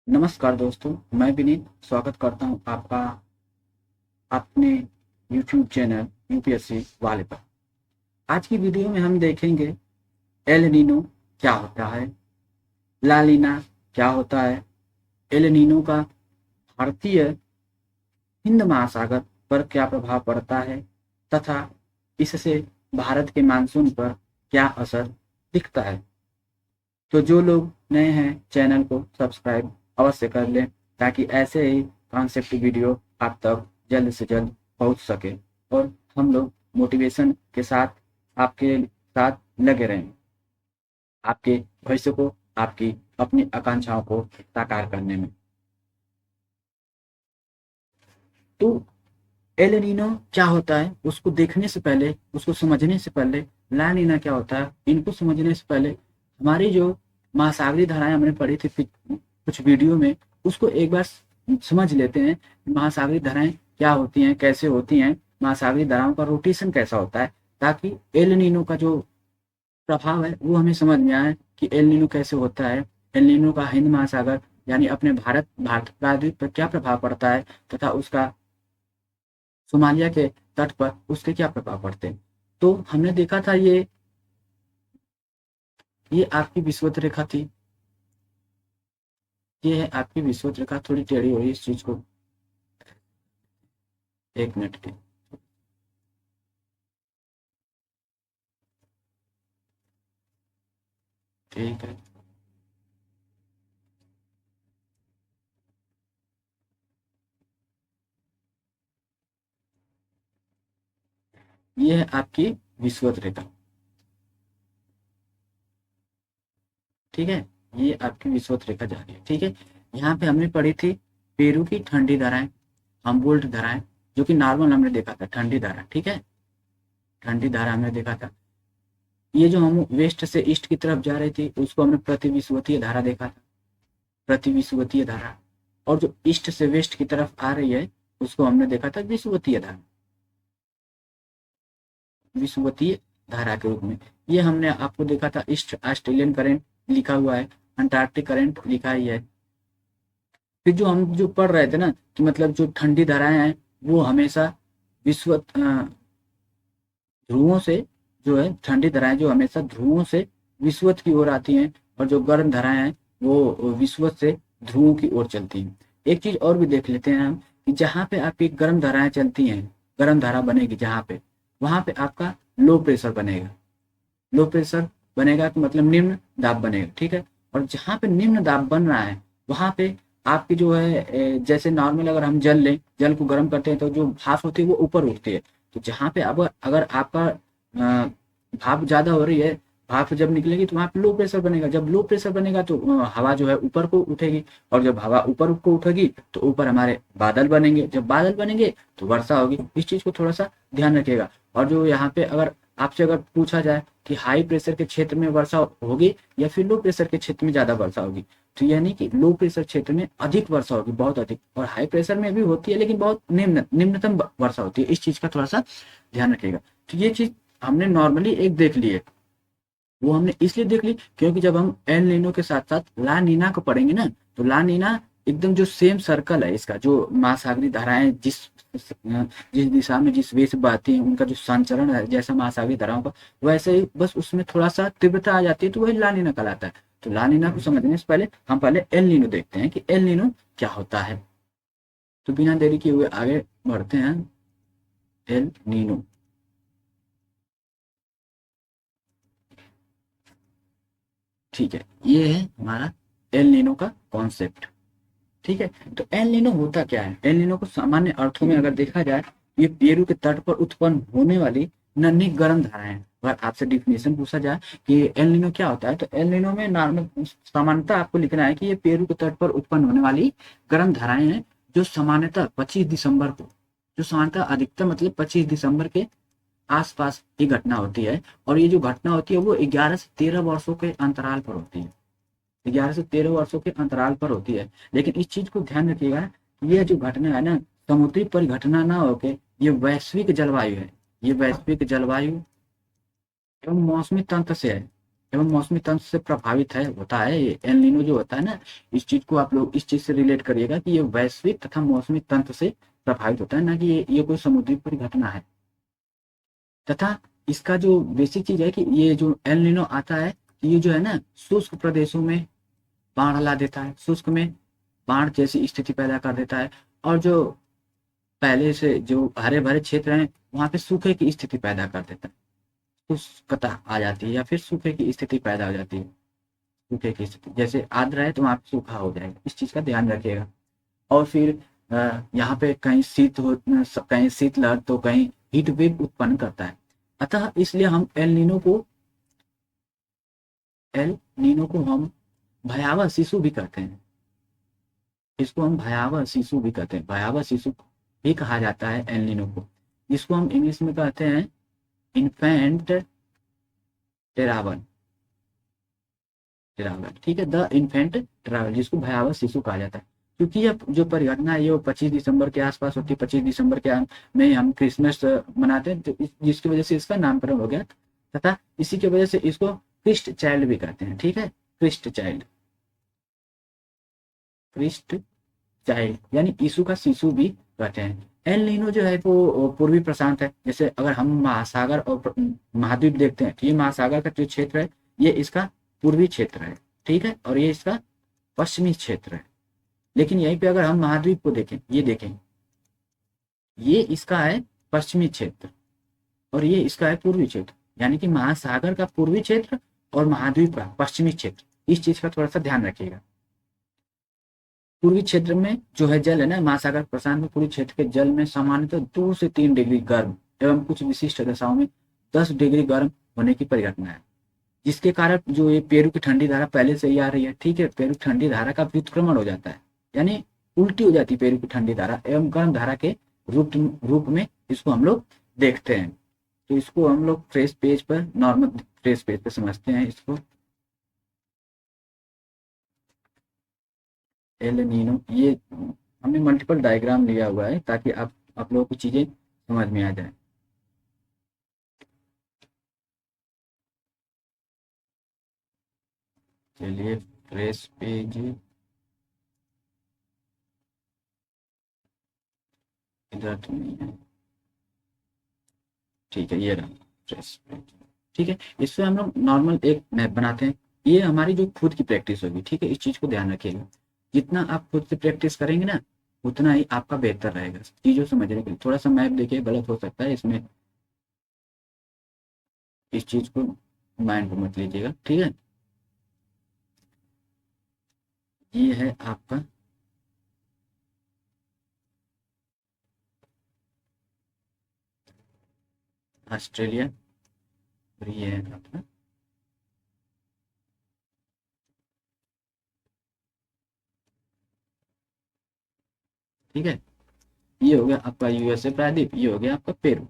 नमस्कार दोस्तों, मैं विनीत स्वागत करता हूं आपका अपने YouTube चैनल यूपीएससी वाले पर। आज की वीडियो में हम देखेंगे एल नीनो क्या होता है, ला लीना क्या होता है, एल नीनो का भारतीय हिंद महासागर पर क्या प्रभाव पड़ता है तथा इससे भारत के मानसून पर क्या असर दिखता है। तो जो लोग नए हैं चैनल को सब्सक्राइब अवश्य कर लें ताकि ऐसे ही कॉन्सेप्ट वीडियो आप तक जल्द से जल्द पहुंच सके और हम लोग मोटिवेशन के साथ आपके साथ लगे रहें, आपके भविष्य को, आपकी अपनी आकांक्षाओं को साकार करने में। तो एल नीनो क्या होता है उसको देखने से पहले, उसको समझने से पहले, ला नीना क्या होता है इनको समझने से पहले हमारी जो महासागरीय धाराएं हमने पढ़ी थी कुछ वीडियो में, उसको एक बार समझ लेते हैं। महासागरीय धाराएं क्या होती हैं, कैसे होती हैं, महासागरीय धाराओं का रोटेशन कैसा होता है, ताकि एल नीनो का जो प्रभाव है वो हमें समझ में आए कि एल नीनो कैसे होता है, एल नीनो का हिंद महासागर यानी अपने भारत प्रायद्वीप पर क्या प्रभाव पड़ता है तथा उसका सोमालिया के तट पर उसके क्या प्रभाव पड़ते हैं। तो हमने देखा था ये आपकी विषुवत रेखा थी, ये है आपकी विषुवत रेखा, थोड़ी टेढ़ी हो रही है इस चीज को, एक मिनट की। ठीक है, ये है आपकी विषुवत रेखा। ठीक है, ये आपकी विषुवत रेखा जा रही है। ठीक है, यहाँ पे हमने पढ़ी थी पेरू की ठंडी धाराएं, हम्बोल्ट धाराएं, जो कि नॉर्मल हमने देखा था ठंडी धारा। ठीक है, ठंडी धारा हमने देखा था। ये जो हम वेस्ट से ईस्ट की तरफ जा रही थी उसको हमने प्रतिविषुवतीय धारा देखा था, प्रतिविषुवतीय धारा। और जो ईस्ट से वेस्ट की तरफ आ रही है उसको हमने देखा था विषुवतीय धारा, विषुवतीय धारा के रूप में। ये हमने आपको देखा था ईस्ट ऑस्ट्रेलियन करंट लिखा हुआ है, अंटार्कटिक करंट लिखा ही है। फिर जो हम जो पढ़ रहे थे ना कि मतलब जो ठंडी धाराएं हैं वो हमेशा विश्व ध्रुवों से, जो है ठंडी धाराएं जो हमेशा ध्रुवों से विषुवत की ओर आती हैं, और जो गर्म धाराएं हैं वो विषुवत से ध्रुवों की ओर चलती हैं। एक चीज और भी देख लेते हैं हम कि जहाँ पे आपकी गर्म धाराएं चलती हैं, गर्म धारा बनेगी जहाँ पे, वहां पे आपका लो प्रेशर बनेगा। लो प्रेशर बनेगा कि मतलब निम्न दाब बनेगा। ठीक है, और जहाँ पे निम्न दाब बन रहा है वहां पे आपकी जो है जैसे नॉर्मल अगर हम जल लें, जल को गर्म करते हैं तो जो भाप होती है वो ऊपर उठती है। तो जहाँ पे अब अगर आपका भाप ज्यादा हो रही है, भाप जब निकलेगी तो वहां पे लो प्रेशर बनेगा। जब लो प्रेशर बनेगा तो हवा जो है ऊपर को उठेगी, और जब हवा ऊपर को उठेगी तो ऊपर हमारे बादल बनेंगे। जब बादल बनेंगे तो वर्षा होगी। इस चीज को थोड़ा सा ध्यान रखिएगा। और जो यहाँ पे अगर आपसे अगर पूछा जाए कि हाई प्रेशर के क्षेत्र में वर्षा होगी या फिर लो प्रेशर के क्षेत्र में ज्यादा वर्षा होगी, तो यानी कि लो प्रेशर क्षेत्र में अधिक वर्षा होगी, बहुत अधिक, और हाई प्रेशर में भी होती है लेकिन बहुत निम्नतम वर्षा होती है। इस चीज का थोड़ा सा ध्यान रखिएगा। तो ये चीज हमने नॉर्मली एक देख ली है। वो हमने इसलिए देख ली क्योंकि जब हम एल नीनो के साथ साथ ला नीना को पढ़ेंगे ना, तो ला नीना एकदम जो सेम सर्कल है इसका, जो महासागरीय धाराएं जिस दिशा में जिस वे से बहती हैं उनका जो संचरण है जैसा महासागरीय धाराओं का, वैसे ही बस उसमें थोड़ा सा तीव्रता आ जाती है, तो वही ला नीना कहलाता है। तो ला नीना को समझने से पहले हम पहले एल नीनो देखते हैं कि एल नीनो क्या होता है। तो बिना देरी किए हुए आगे बढ़ते हैं। एल नीनो, ठीक है, ये है हमारा एल नीनो का कॉन्सेप्ट। ठीक है, तो एल नीनो होता क्या है? एल नीनो को सामान्य अर्थों में अगर देखा जाए, ये पेरू के तट पर उत्पन्न होने वाली नन्ही गर्म धाराएं हैं। अगर आपसे डिफिनेशन पूछा जाए कि एल नीनो क्या होता है, तो एल नीनो में नॉर्मल सामान्यतः आपको लिखना है कि ये पेरू के तट पर उत्पन्न होने वाली गर्म धाराएं हैं, जो सामान्यतः 25 दिसंबर को, जो सामान्यतः अधिकतम मतलब 25 दिसंबर के आसपास ये घटना होती है। और ये जो घटना होती है वो 11 से 13 वर्षों के अंतराल पर होती है, 11 से 13 वर्षों के अंतराल पर होती है। लेकिन इस चीज को ध्यान रखिएगा, ये जो घटना है ना, समुद्री परिघटना ना होके ये वैश्विक जलवायु है। ये वैश्विक जलवायु एवं मौसमी तंत्र से है। एवं मौसमी तंत्र से प्रभावित है होता है। ये एल नीनो जो होता है ना, इस चीज को आप लोग इस चीज से रिलेट करिएगा कि ये वैश्विक तथा मौसमी तंत्र से प्रभावित होता है, ना कि ये कोई समुद्री परिघटना है। तथा इसका जो बेसिक चीज है कि ये जो एल नीनो आता है, ये जो है ना शुष्क प्रदेशों में बाढ़ ला देता है, शुष्क में बाढ़ जैसी स्थिति पैदा कर देता है, और जो पहले से जो हरे भरे क्षेत्र हैं वहां पे सूखे की स्थिति पैदा कर देता है, शुष्कता आ जाती है या फिर सूखे की स्थिति पैदा हो जाती है। सूखे की स्थिति जैसे आर्द्र है तो वहां पे सूखा हो जाएगा, इस चीज का ध्यान रखिएगा। और फिर यहाँ पे कहीं कहीं शीतलहर तो कहीं हीट वेव उत्पन्न करता है। अतः इसलिए हम एल नीनो को हम भयावह शिशु भी कहते हैं। इसको हम भयावह शिशु भी कहते हैं, भयावह शिशु भी कहा जाता है एल नीनो को, जिसको हम इंग्लिश में कहते हैं इन्फेंट टेरावल। ठीक है, द इन्फेंट टेरावल, जिसको भयावह शिशु कहा जाता है। क्योंकि यह जो परिघटना है ये 25 दिसंबर के आसपास होती है, 25 दिसंबर के में हम क्रिसमस मनाते हैं, तो जिसकी वजह से इसका नामकरण हो गया। तथा इसी की वजह से इसको क्रिस्ट चाइल्ड भी कहते हैं। ठीक है, क्रिस्ट चाइल्ड, क्रिस्ट चाइल्ड यानी यीशु का शिशु भी कहते हैं। एल नीनो जो है वो पूर्वी प्रशांत है। जैसे अगर हम महासागर और महाद्वीप देखते हैं तो ये महासागर का जो क्षेत्र है ये इसका पूर्वी क्षेत्र है। ठीक है, और ये इसका पश्चिमी क्षेत्र है। लेकिन यहीं पे अगर हम महाद्वीप को देखें, ये देखें, ये इसका है पश्चिमी क्षेत्र और ये इसका है पूर्वी क्षेत्र, यानी कि महासागर का पूर्वी क्षेत्र और महाद्वीप का पश्चिमी क्षेत्र। इस चीज का थोड़ा सा ध्यान रखिएगा। पूर्वी क्षेत्र में जो है जल है ना, महासागर प्रशांत में पूर्वी क्षेत्र के जल में सामान्यतः 2 से 3 डिग्री गर्म एवं कुछ विशिष्ट दशाओं में 10 डिग्री गर्म होने की परिघटना है, जिसके कारण जो ये पेरू की ठंडी धारा पहले से ही आ रही है। ठीक है, पेरू की ठंडी धारा का व्युत्क्रमण हो जाता है, यानी उल्टी हो जाती है पेरू की ठंडी धारा एवं गर्म धारा के रूप में इसको हम लोग देखते हैं। तो इसको हम लोग फ्रेश पेज पर, नॉर्मल फ्रेश पेज पर समझते हैं इसको। एल नीनो, ये हमने मल्टीपल डायग्राम लिया हुआ है ताकि आप लोगों को चीजें समझ में आ जाए। चलिए फ्रेश पेज इधर तो नहीं है। ठीक है, ये रहा फ्रेश पेज। ठीक है, इससे हम लोग नॉर्मल एक मैप बनाते हैं। ये हमारी जो खुद की प्रैक्टिस होगी। ठीक है, इस चीज को ध्यान रखिएगा, जितना आप खुद से प्रैक्टिस करेंगे ना उतना ही आपका बेहतर रहेगा चीजों समझने के लिए। थोड़ा सा मैप देखिए, गलत हो सकता है इसमें, इस चीज को माइंड में मत लीजिएगा। ठीक है, ये है आपका ऑस्ट्रेलिया और ये है आपका ठीक है, ये हो गया आपका यूएसए प्रायद्वीप, ये हो गया आपका पेरू,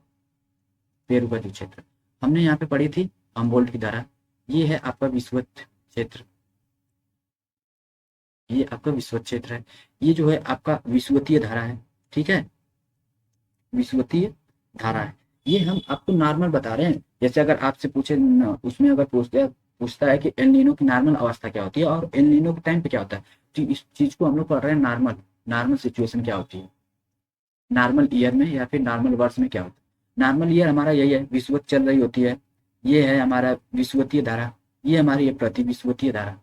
पेरू का जो क्षेत्र हमने यहाँ पे पढ़ी थी अम्बोल्ट की धारा। ये है आपका विषुवत क्षेत्र, ये आपका विषुवत क्षेत्र है। ये जो है आपका विषुवतीय धारा है। ठीक है, विषुवतीय धारा है। ये हम आपको नॉर्मल बता रहे हैं। जैसे अगर आपसे पूछे उसमें अगर पूछता है कि एल नीनो की नॉर्मल अवस्था क्या होती है और एल नीनो के टाइम पे क्या होता है, तो इस चीज को हम लोग पढ़ रहे हैं नॉर्मल, नॉर्मल सिचुएशन क्या होती है, नॉर्मल ईयर में या फिर नॉर्मल वर्ष में क्या होता है। नॉर्मल ईयर हमारा यही है, विषुवत चल रही होती है, ये है हमारा विषुवतीय धारा, ये हमारी है प्रति विषुवतीय धारा।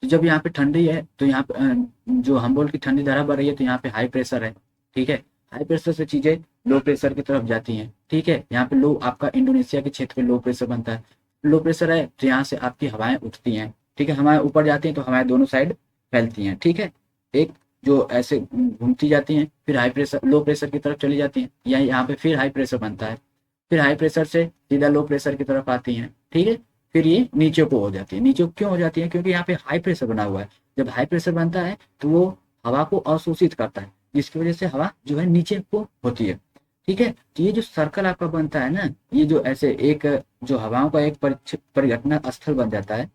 तो जब यहाँ पे ठंडी है तो यहाँ पे जो हमबोल्ट की ठंडी धारा बढ़ रही है तो यहाँ पे हाई प्रेशर है। ठीक है, हाई प्रेशर से चीजें लो प्रेशर की तरफ जाती हैं। ठीक है, यहाँ पे लो आपका इंडोनेशिया के क्षेत्र पे लो प्रेशर बनता है। लो प्रेशर है तो यहाँ से आपकी हवाएं उठती हैं। ठीक है, हवाएं ऊपर जाती हैं तो हवाएं दोनों साइड फैलती हैं। ठीक है, एक जो ऐसे घूमती जाती हैं, फिर हाई प्रेशर लो प्रेशर की तरफ चली जाती हैं, या यहाँ पे फिर हाई प्रेशर बनता है, फिर हाई प्रेशर से सीधा लो प्रेशर की तरफ आती हैं। ठीक है, फिर ये नीचे को हो जाती है। नीचे को क्यों हो जाती है, क्योंकि यहाँ पे हाई प्रेशर बना हुआ है। जब हाई प्रेशर बनता है तो वो हवा को अवशोषित करता है, जिसकी वजह से हवा जो है नीचे को होती है। ठीक है, तो ये जो सर्कल आपका बनता है ना, ये जो ऐसे एक जो हवाओं का एक परिघटना स्थल बन जाता है,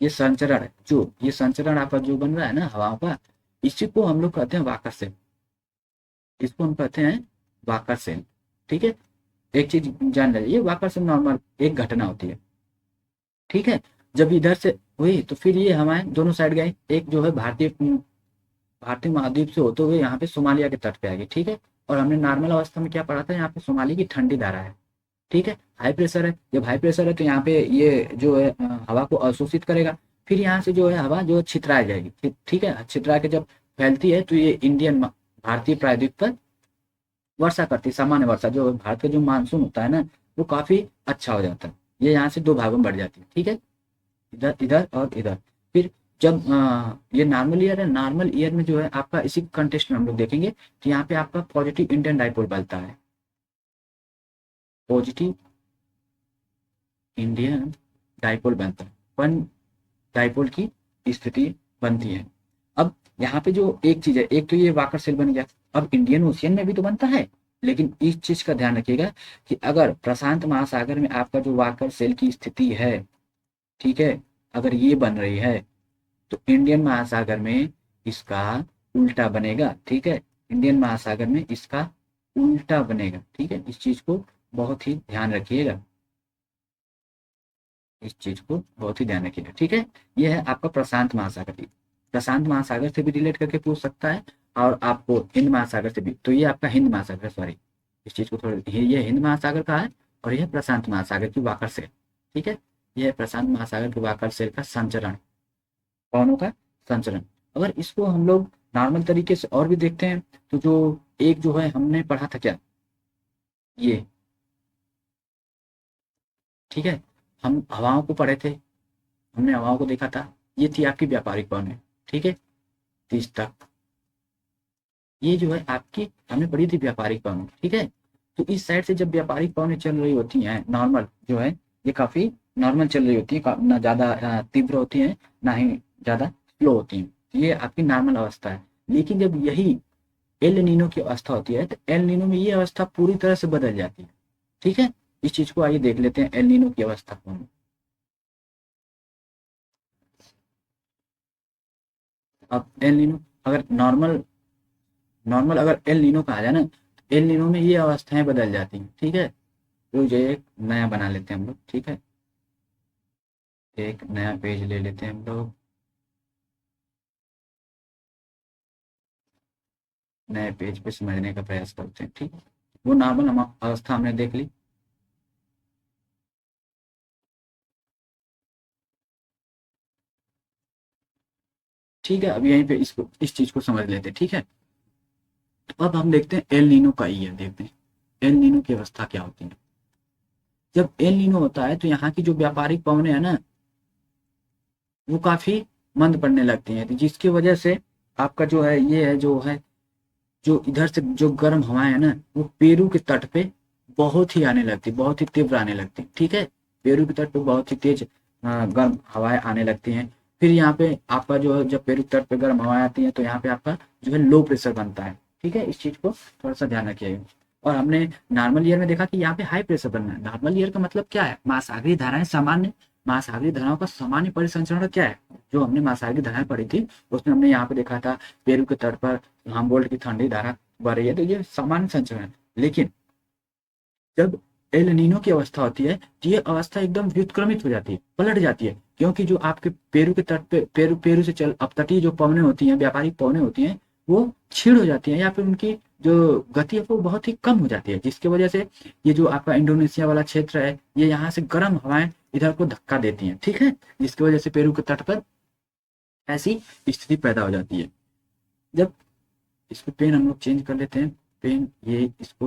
ये संचरण है, जो ये संचरण आपका जो बन रहा है ना हवाओं का, इसी को हम लोग कहते हैं वाकर सेल। इसको हम कहते हैं वाकर सेल। ठीक है, एक चीज जान लीजिए, वाकर सेल नॉर्मल एक घटना होती है। ठीक है। जब इधर से हुई तो फिर ये हवाएं दोनों साइड गई, एक जो है भारतीय महाद्वीप से होते हुए यहाँ पे सोमालिया के तट पे आएगी, ठीक है। और हमने नॉर्मल अवस्था में क्या पढ़ा था, यहाँ पे सोमाली की ठंडी धारा है, ठीक है। हाई प्रेशर है, जब हाई प्रेशर है तो यहाँ पे ये जो है हवा को अवशोषित करेगा, फिर यहाँ से जो है हवा जो छितरा जाएगी, ठीक है। छितरा के जब फैलती है तो ये भारतीय प्रायद्वीप पर वर्षा करती है, सामान्य वर्षा, जो भारत का जो मानसून होता है ना वो काफी अच्छा हो जाता है। ये यहाँ से दो भागों में बढ़ जाती है, ठीक है, इधर इधर और इधर। फिर जब ये नॉर्मल ईयर है, नॉर्मल ईयर में जो है आपका इसी कंटेस्ट में हम लोग देखेंगे तो यहाँ पे आपका पॉजिटिव इंडियन डाइपोल बनता है, पॉजिटिव इंडियन डाइपोल बनता है, वन डाइपोल की स्थिति बनती है। अब यहाँ पे जो एक चीज है, एक तो ये वाकर सेल बन गया, अब इंडियन ओशियन में भी तो बनता है, लेकिन इस चीज का ध्यान रखिएगा कि अगर प्रशांत महासागर में आपका जो वाकर सेल की स्थिति है, ठीक है, अगर ये बन रही है तो इंडियन महासागर में इसका उल्टा बनेगा, ठीक है। इंडियन महासागर में इसका उल्टा बनेगा, ठीक है। इस चीज को बहुत ही ध्यान रखिएगा, इस चीज को बहुत ही ध्यान रखिएगा, ठीक है। यह है आपका प्रशांत महासागर, प्रशांत महासागर से भी रिलेट करके पूछ सकता है और आपको हिंद महासागर से भी। तो ये आपका हिंद महासागर, सॉरी इस चीज को थोड़ा, ये हिंद महासागर का है और यह प्रशांत महासागर की वाकर सेल, ठीक है। यह प्रशांत महासागर की वाकर सेल का संचरण, कौनों का संचरण। अगर इसको हम लोग नॉर्मल तरीके से और भी देखते हैं तो जो एक जो है हमने पढ़ा था क्या, ये, ठीक है, हम हवाओं को पढ़े थे, हमने हवाओं को देखा था, ये थी आपकी व्यापारिक पवनें, ठीक है, 30 तक। ये जो है आपकी हमने पढ़ी थी व्यापारिक पवनें, ठीक है। तो इस साइड से जब व्यापारिक पवनें चल रही होती हैं, नॉर्मल जो है ये काफी नॉर्मल चल रही होती है, ना ज्यादा तीव्र होती है ना ही ज्यादा स्लो होती है, ये आपकी नॉर्मल अवस्था है। लेकिन जब यही एल नीनो की अवस्था होती है तो एल नीनो में ये अवस्था पूरी तरह से बदल जाती है, ठीक है। इस चीज को आइए देख लेते हैं, एल नीनो की अवस्था को। अब एल नीनो अगर नॉर्मल नॉर्मल अगर एल नीनो कहा जाए ना, तो एल नीनो में ये अवस्थाएं बदल जाती हैं, ठीक है। तो जो एक नया बना लेते हैं हम लोग, ठीक है, एक नया पेज ले लेते हैं हम लोग, नए पेज पे समझने का प्रयास करते हैं, ठीक है। वो नॉर्मल अवस्था हमने देख ली। ठीक है, अब यहीं पे इसको इस चीज को समझ लेते हैं, ठीक है। तो अब हम देखते हैं एल नीनो का ईयर, देखते हैं एल नीनो की अवस्था क्या होती है। जब एल नीनो होता है तो यहाँ की जो व्यापारिक पवनें है ना वो काफी मंद पड़ने लगती हैं, तो जिसकी वजह से आपका जो है ये है जो है जो इधर से जो गर्म हवाएं है ना वो पेरू के तट पे बहुत ही आने लगती, बहुत ही तीव्र आने लगती, ठीक है। पेरू के तट पे बहुत ही तेज गर्म हवाएं आने लगती हैं। फिर यहाँ पे आपका जो है जब पेरू के तट पे गर्म हवाएं आती हैं तो यहाँ पे आपका जो है लो प्रेशर बनता है, ठीक है। इस चीज को थोड़ा सा ध्यान रखिएगा। और हमने नॉर्मल ईयर में देखा कि यहाँ पे हाई प्रेशर बनना है। नॉर्मल ईयर का मतलब क्या है, महासागरीय धाराएं सामान्य, महासागरीय धाराओं का सामान्य परिसंचरण क्या है, जो हमने महासागरीय धाराएं पढ़ी थी उसमें हमने यहाँ पे देखा था पेरू के तट पर हामबोल्ट की ठंडी धारा बढ़ रही है, तो ये सामान्य संचरण है। लेकिन जब एल नीनो की अवस्था होती है तो ये अवस्था एकदम व्युत्क्रमित हो जाती है, पलट जाती है, क्योंकि जो आपके पेरू के तट पे पेरू पेरू से चल अपतटीय जो पवनें होती हैं, व्यापारिक पवनें होती हैं, वो क्षीण हो जाती हैं या फिर उनकी जो गति है वो बहुत ही कम हो जाती है, जिसकी वजह से ये जो आपका इंडोनेशिया वाला क्षेत्र है ये यहाँ से गर्म हवाएं इधर को धक्का देती हैं, ठीक है, जिसकी वजह से पेरू के तट पर ऐसी स्थिति पैदा हो जाती है। जब इसको पेन हम लोग चेंज कर लेते हैं, पेन ये इसको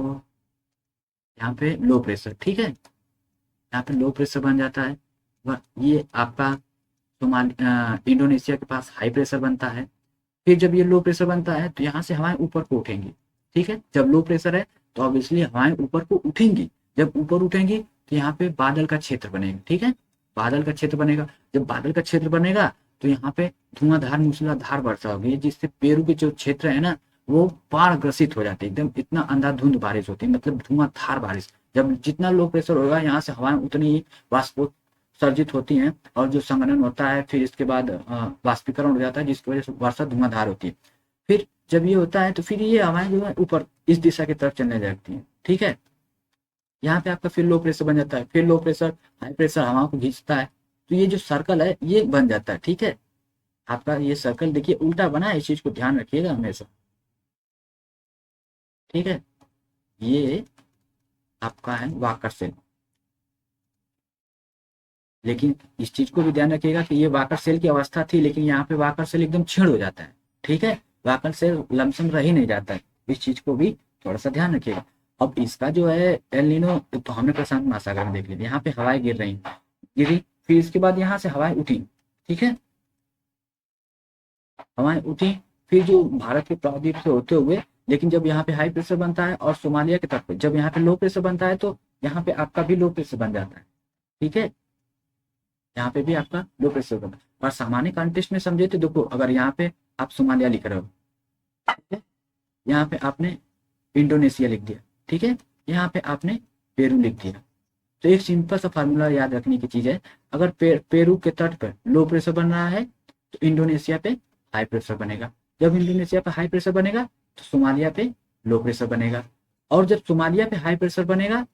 यहाँ पे लो प्रेशर, ठीक है, यहाँ पे लो प्रेशर बन जाता है। ये आपका इंडोनेशिया के पास हाई प्रेशर बनता है। फिर जब ये लो प्रेशर बनता है तो यहाँ से हवाएं ऊपर को उठेंगी, ठीक है। जब लो प्रेशर है तो ऑब्वियसली हवाएं ऊपर को उठेंगी, जब ऊपर उठेंगी तो यहाँ पे बादल का क्षेत्र बनेगा, ठीक है, बादल का क्षेत्र बनेगा। जब बादल का क्षेत्र बनेगा तो यहाँ पे धुआंधार मूसलाधार वर्षा होगी, जिससे पेरू के जो क्षेत्र है ना वो बाढ़ ग्रसित हो जाते हैं, एकदम इतना अंधाधुंध बारिश होती है, मतलब धुआंधार बारिश। जब जितना लो प्रेशर होगा यहाँ से हवाएं उतनी ही वाष्पोत्सर्जित होती हैं और जो संघनन होता है फिर इसके बाद वाष्पीकरण हो जाता है, जिसकी वजह से वर्षा धुआंधार होती है। फिर जब ये होता है तो फिर ये हवाएं जो है ऊपर इस दिशा की तरफ चलने लगती हैं, ठीक है। यहाँ पे आपका फिर लो प्रेशर बन जाता है, फिर लो प्रेशर हाई प्रेशर हवाओं को खींचता है, तो ये जो सर्कल है ये बन जाता है। ठीक है, आपका ये सर्कल देखिए उल्टा बना है, इस चीज को ध्यान रखिएगा हमेशा। ठीक है, ये आपका है वाकर सेल। लेकिन इस चीज को भी ध्यान रखिएगा कि ये वाकर सेल की अवस्था थी, लेकिन यहाँ पे वाकर सेल एकदम क्षीण हो जाता है। ठीक है, वाकर सेल लमसम रह ही नहीं जाता है। इस चीज को भी थोड़ा सा ध्यान रखिएगा। अब इसका जो है एल नीनो, तो हमने प्रशांत महासागर में देख लिया, यहाँ पे हवाएं गिर रही, गिरी, फिर इसके बाद यहाँ से हवाएं उठी। ठीक है, हवाएं उठी, फिर जो भारत के प्रायद्वीप से होते हुए, लेकिन जब यहाँ पे हाई प्रेशर बनता है और सोमालिया के तट पे जब यहाँ पे लो प्रेशर बनता है, तो यहाँ पे आपका भी लो प्रेशर बन जाता है। ठीक है, यहाँ पे भी आपका लो प्रेशर बना। और सामान्य कॉन्टेक्स्ट में समझे तो देखो, अगर यहाँ पे आप सोमालिया लिख रहे हो, ठीक है, यहाँ पे आपने इंडोनेशिया लिख दिया। ठीक है, यहाँ पे आपने पेरू लिख दिया। तो एक सिंपल सा फार्मूला याद रखने की चीज है, अगर पेरू के तट पर लो प्रेशर बन रहा है तो इंडोनेशिया पे हाई प्रेशर बनेगा। जब इंडोनेशिया पे हाई प्रेशर बनेगा तो सोमालिया पे लो प्रेशर बनेगा। और जब सोमालिया पे हाई प्रेशर बनेगा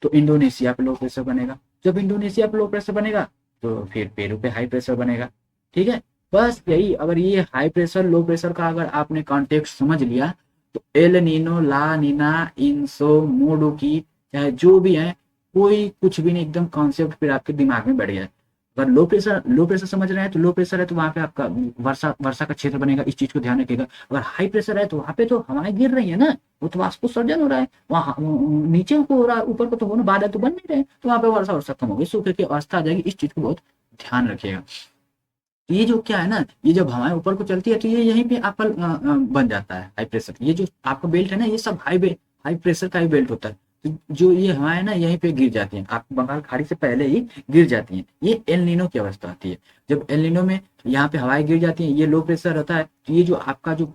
तो इंडोनेशिया पे लो प्रेशर बनेगा। जब इंडोनेशिया पे लो प्रेशर बनेगा तो फिर पेरू पे हाई प्रेशर बनेगा। ठीक है, बस यही, अगर ये हाई प्रेशर लो प्रेशर का अगर आपने कॉन्टेक्स्ट समझ लिया, तो एल नीनो, ला नीना, इंसो, मोडुकी, चाहे जो भी है, कोई कुछ भी नहीं, एकदम कॉन्सेप्ट फिर आपके दिमाग में बैठ गया। अगर लो प्रेशर समझ रहे हैं तो लो प्रेशर है तो वहां पे आपका वर्षा वर्षा का क्षेत्र बनेगा, इस चीज को ध्यान रखिएगा। अगर हाई प्रेशर है तो वहां पे तो हवाएं गिर रही है ना, वो तो वाष्पोत्सर्जन हो रहा है, वहाँ नीचे को हो रहा है, ऊपर को तो हो ना, बादल तो बन नहीं रहे, तो वहां पे वर्षा वर्षा कम होगी, सूखे की अवस्था आ जाएगी। इस चीज को बहुत ध्यान रखिएगा। तो ये जो क्या है ना, ये जब हवाएं ऊपर को चलती है तो ये यहीं पे आपका बन जाता है हाई प्रेशर। ये जो आपका बेल्ट है ना, ये सब हाई प्रेशर का ही बेल्ट होता है। तो जो ये हवाएं ना यहीं पे गिर जाती हैं, आप बंगाल खाड़ी से पहले ही गिर जाती हैं। ये एल नीनो की अवस्था आती है। जब एल नीनो में यहाँ पे हवाएं गिर जाती हैं, ये लो प्रेशर रहता है, तो ये जो आपका जो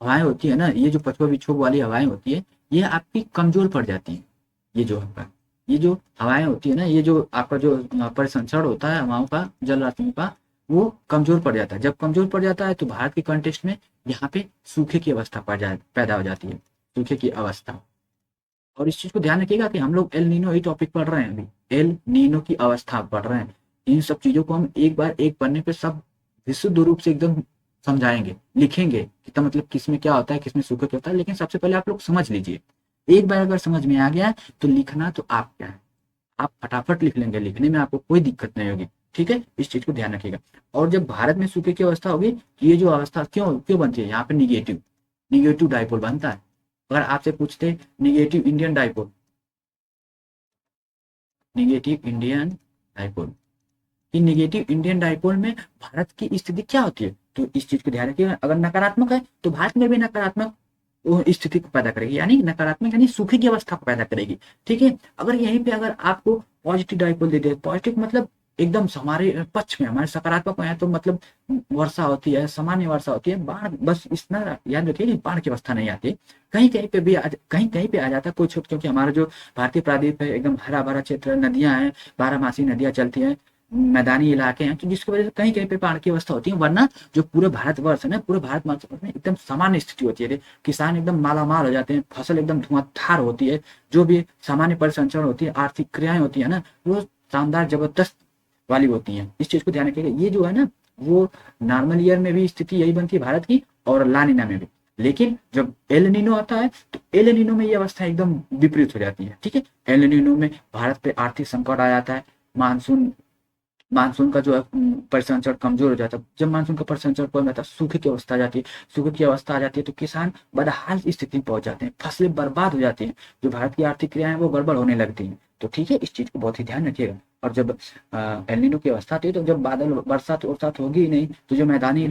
हवाएं होती है ना, ये जो पछुआ विक्षोभ वाली हवाएं होती है, ये आपकी कमजोर पड़ जाती हैं। ये जो आपका ये जो हवाएं होती है ना, ये जो आपका जो परिसंचरण होता है हवाओं का, जल राशियों का, वो कमजोर पड़ जाता है। जब कमजोर पड़ जाता है तो भारत के कंटेक्स्ट में यहाँ पे सूखे की अवस्था पैदा हो जाती है, सूखे की अवस्था। और इस चीज को ध्यान रखिएगा कि हम लोग एल नीनो ही टॉपिक पढ़ रहे हैं अभी, एल नीनो की अवस्था पढ़ रहे हैं। इन सब चीजों को हम एक बार एक पन्ने पे सब विशुद्ध रूप से एकदम समझाएंगे, लिखेंगे कि तो मतलब किसमें क्या होता है, किसमें सूखा क्या होता है। लेकिन सबसे पहले आप लोग समझ लीजिए। एक बार अगर समझ में आ गया तो लिखना तो आप क्या है, आप फटाफट लिख लेंगे, लिखने में आपको कोई दिक्कत नहीं होगी। ठीक है, इस चीज को ध्यान रखिएगा। और जब भारत में सूखे की अवस्था होगी, ये जो अवस्था क्यों क्यों बनती है, यहाँ पे निगेटिव निगेटिव डाइपोल बनता है। अगर आपसे पूछते negative Indian dipole, negative Indian dipole, कि निगेटिव इंडियन डाइपोल में भारत की स्थिति क्या होती है, तो इस चीज को ध्यान रखिएगा। अगर नकारात्मक है तो भारत में भी नकारात्मक वो स्थिति को पैदा करेगी, यानी नकारात्मक यानी सूखे की अवस्था को पैदा करेगी। ठीक है, अगर यहीं पे अगर आपको पॉजिटिव डाइपोल दे दे, पॉजिटिव मतलब एकदम हमारे पक्ष में, हमारे सकारात्मक में है, तो मतलब वर्षा होती है, सामान्य वर्षा होती है, बाढ़, बस इतना याद रखिए कि बाढ़ की अवस्था नहीं आती। कहीं कहीं पे भी कहीं कहीं पे आ जाता है कोई छोट, क्योंकि हमारा जो भारतीय प्रायद्वीप है एकदम हरा भरा क्षेत्र, नदियां हैं, बारहमासी नदियां चलती हैं, मैदानी इलाके हैं, तो जिसकी वजह से कहीं कहीं पे बाढ़ की अवस्था होती है। वरना जो पूरे भारतवर्ष है ना, पूरे भारतवर्ष में एकदम सामान्य स्थिति होती है, किसान एकदम मालामाल हो जाते हैं, फसल एकदम धुआंधार होती है, जो भी सामान्य परिसंचरण होती है, आर्थिक क्रियाएं होती है ना, वो शानदार जबरदस्त वाली होती हैं। इस चीज को ध्यान रखिएगा। ये जो है ना, वो नॉर्मल ईयर में भी स्थिति यही बनती है भारत की, और लानिना में भी। लेकिन जब एल नीनो आता है तो एल नीनो में ये अवस्था एकदम विपरीत हो जाती है। ठीक है, एल नीनो में भारत पे आर्थिक संकट आ जाता है, मानसून मानसून का जो है परिसंचरण कमजोर हो जाता है। जब मानसून का परिसंचरण कम रहता है, सूखे की अवस्था आ जाती है, सूखे की अवस्था आ जाती है तो किसान बदहाल स्थिति में पहुंच जाते हैं, फसलें बर्बाद हो जाती हैं, जो भारत की आर्थिक क्रियाएं वो गड़बड़ होने लगती हैं। तो ठीक है, इस चीज को बहुत ही ध्यान रखिएगा। और जब एल नीनो की अवस्था आती है तो जब बादल बरसात बरसात होगी ही नहीं, तो जो मैदानी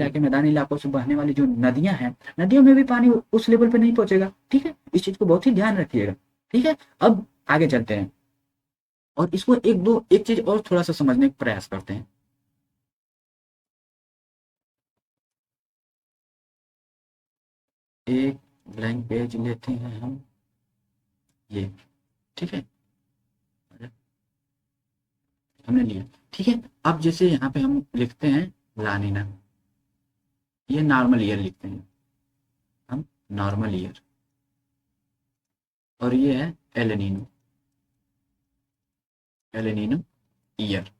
इलाकों से बहने वाली जो नदियां हैं, नदियों में भी पानी उस लेवल पे नहीं पहुंचेगा। ठीक है, इस चीज को बहुत ही ध्यान रखिएगा। ठीक है, अब आगे चलते हैं और इसको एक चीज और थोड़ा सा समझने का प्रयास करते हैं। एक ब्लैंक पेज लेते हैं हम, ये, ठीक है, हमने लिया। ठीक है, अब जैसे यहाँ पे हम लिखते हैं लानिना, ये नॉर्मल ईयर लिखते हैं हम, नॉर्मल ईयर। और ये है El Nino, El Nino year.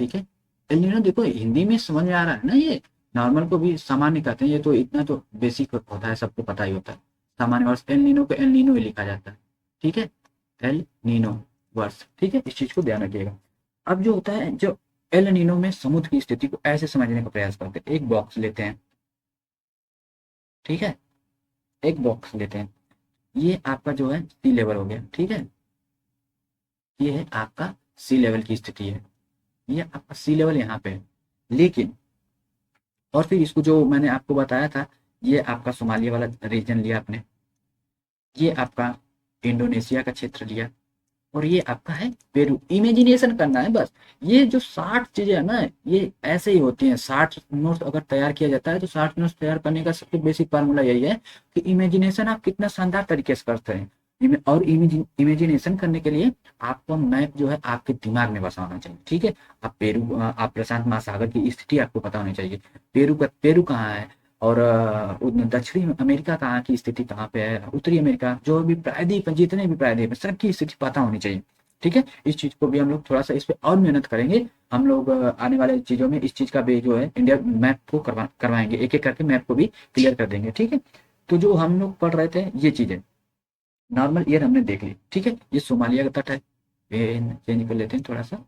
ठीक है। एल नीनो देखो हिंदी में समझ में आ रहा है ना, ये नॉर्मल को भी सामान्य कहते हैं, ये तो इतना तो बेसिक होता है, सबको पता ही होता है। सामान्य वर्ष एल नीनो को एल नीनो ही लिखा जाता है, ठीक है, एल नीनो वर्ष, ठीक है, इस चीज को ध्यान रखिएगा। अब जो होता है, जो एल नीनो में समुद्र की स्थिति को ऐसे समझने का प्रयास करते हैं, एक बॉक्स लेते हैं, ठीक है, एक बॉक्स लेते हैं, ये आपका जो है सी लेवल हो गया, ठीक है, ये है आपका सी लेवल की स्थिति है, ये आपका सी लेवल यहाँ पे है। लेकिन और फिर इसको जो मैंने आपको बताया था, ये आपका सोमालिया वाला रीजन लिया आपने, ये आपका इंडोनेशिया का क्षेत्र लिया, और ये आपका है पेरू। इमेजिनेशन करना है बस। ये जो 60 चीजें है ना, ये ऐसे ही होती हैं। 60 नोट्स अगर तैयार किया जाता है तो 60 नोट्स तैयार करने का सबसे बेसिक फार्मूला यही है कि इमेजिनेशन आप कितना शानदार तरीके से करते हैं। और इमेजिनेशन करने के लिए आपको मैप जो है आपके दिमाग में बसा होना चाहिए, ठीक है। आप प्रशांत महासागर की स्थिति आपको पता होनी चाहिए, पेरू कहाँ है, और दक्षिणी अमेरिका कहाँ की स्थिति कहाँ पे है, उत्तरी अमेरिका, जो भी प्रायद्वीप है, जितने भी प्रायद्वीप है, सबकी स्थिति पता होनी चाहिए, ठीक है। इस चीज को भी हम लोग थोड़ा सा इस पे और मेहनत करेंगे। हम लोग आने वाले चीजों में इस चीज का भी जो है इंडिया मैप को करवाएंगे, एक एक करके मैप को भी क्लियर कर देंगे, ठीक है। तो जो हम लोग पढ़ रहे थे ये चीजें, नॉर्मल ईयर हमने देख ली, ठीक है, ये सोमालिया का तट है, चेंज कर लेते हैं थोड़ा सा।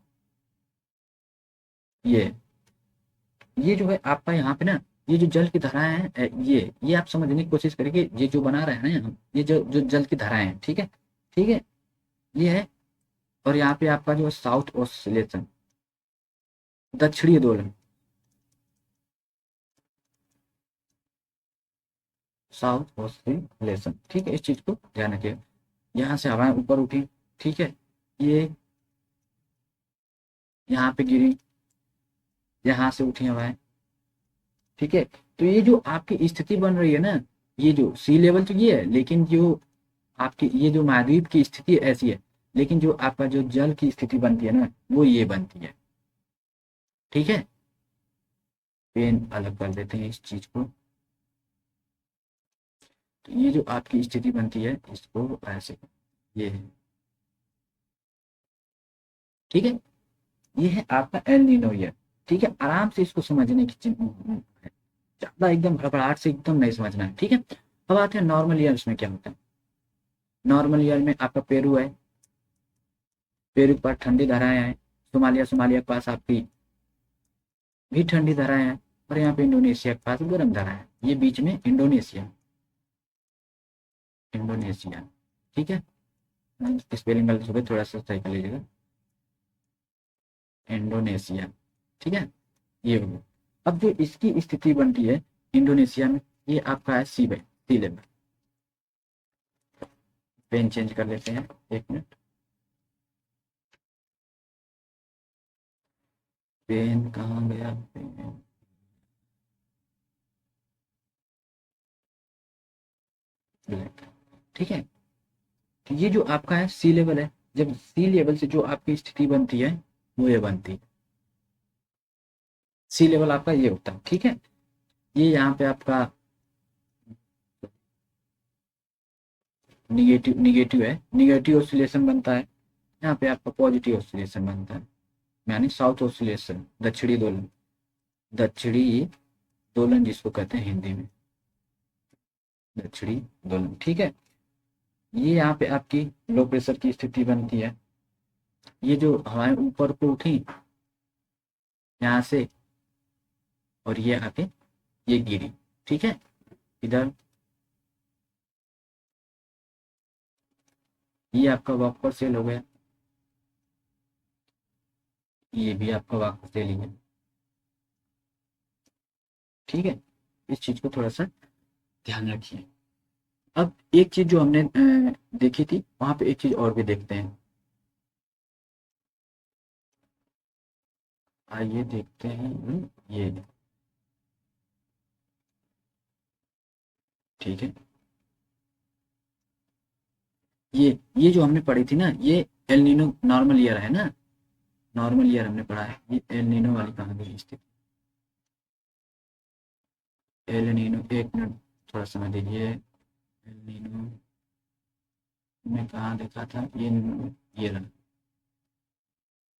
ये जो है आपका यहाँ पे ना, ये जो जल की धाराएं हैं, ये आप समझने की कोशिश करिए, ये जो बना रहे हैं ना हम, ये जो जो जल की धाराएं हैं, ठीक है, ठीक है, ये है। और यहाँ पे आपका जो साउथ ऑस्सिलेशन, दक्षिणी दोलन, साउथ ऑस्सिलेशन, ठीक है, इस चीज को ध्यान रखिए। यहाँ से हवाएं ऊपर उठी, ठीक है, ये यहाँ पे गिरी, यहाँ से उठी हवाएं, ठीक है। तो ये जो आपकी स्थिति बन रही है ना, ये जो सी लेवल तो ये है, लेकिन जो आपकी ये जो महाद्वीप की स्थिति ऐसी है, लेकिन जो आपका जो जल की स्थिति बनती है ना, वो ये बनती है, ठीक है। पेन अलग कर देते हैं इस चीज को। तो ये जो आपकी स्थिति बनती है, इसको ऐसे, ये है, ठीक है, ये है आपका एल नीनो ईयर, ठीक है। आराम से इसको समझने की ज्यादा एकदम घबराहट से एकदम नहीं समझना है, ठीक है। अब आते हैं नॉर्मल ईयर, इसमें क्या होता है। नॉर्मल ईयर में आपका पेरू है, पेरू पर ठंडी धाराएं हैं, सोमालिया के पास आपकी भी ठंडी धाराएं हैं, और यहाँ पे इंडोनेशिया के पास गर्म धाराएं हैं, ये बीच में इंडोनेशिया, इंडोनेशिया, ठीक है। स्पेलिंग गलत हो गई, थोड़ा सा सही कर लीजिएगा, इंडोनेशिया, ठीक है, ये हो गया। अब जो इसकी स्थिति बनती है इंडोनेशिया में, ये आपका है सी लेवल। पेन चेंज कर लेते हैं, एक मिनट, पेन कहाँ गया, पेन, ब्लैक, ठीक है। तो ये जो आपका है सी लेवल है, जब सी लेवल से जो आपकी स्थिति बनती है, वो ये बनती है, सी लेवल आपका ये होता है, ठीक है। ये यहाँ पे आपका निगेटिव है, निगेटिव ऑसिलेशन बनता है। यहाँ पे आपका पॉजिटिव ऑसिलेशन बनता है, यानी साउथ ऑसिलेशन, दक्षिणी दोलन, दक्षिणी दोलन जिसको कहते हैं हिंदी में, दक्षिणी दोलन, ठीक है। ये यहाँ पे आपकी लो प्रेशर की स्थिति बनती है, ये जो हवाएं ऊपर को उठी यहाँ से, और ये आके ये गिरी, ठीक है, इधर। ये आपका वापर सेल हो गया, ये भी आपका वापर सेल ही है, ठीक है। इस चीज को थोड़ा सा ध्यान रखिए। अब एक चीज जो हमने देखी थी, वहां पे एक चीज और भी देखते हैं, आइए देखते हैं, ये, ठीक है, ये जो हमने पढ़ी थी ना, ये एल नीनो नॉर्मल ईयर है ना, नॉर्मल ईयर हमने पढ़ा है, ये एल नीनो वाली कहाँ गई स्थिति, एल नीनो, एक मिनट थोड़ा समय दीजिए, एल नीनो में कहाँ देखा था, ये रहा,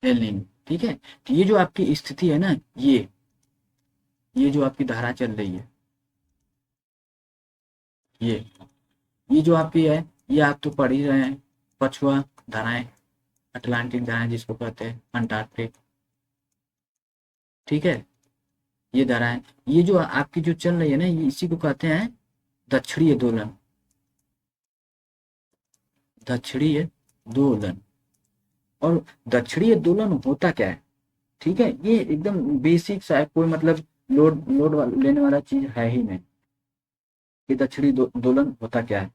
एल नीनो। ठीक है, तो ये जो आपकी स्थिति है ना, ये जो आपकी धारा चल रही है, ये ये जो आपकी है, ये आप तो पढ़ ही रहे हैं, पछुआ धाराएं, अटलांटिक धाराएं जिसको कहते हैं, अंटार्कटिक। ठीक है, ये धाराएं, ये जो आपकी जो चल रही है ना, ये इसी को कहते हैं दक्षिणीय दोलन, दक्षिणीय दोलन। और दक्षिणीय दोलन होता क्या है? ठीक है, ये एकदम बेसिक सा है, कोई मतलब लोड लेने वाला चीज है ही नहीं कि दक्षिणी दोलन होता क्या है।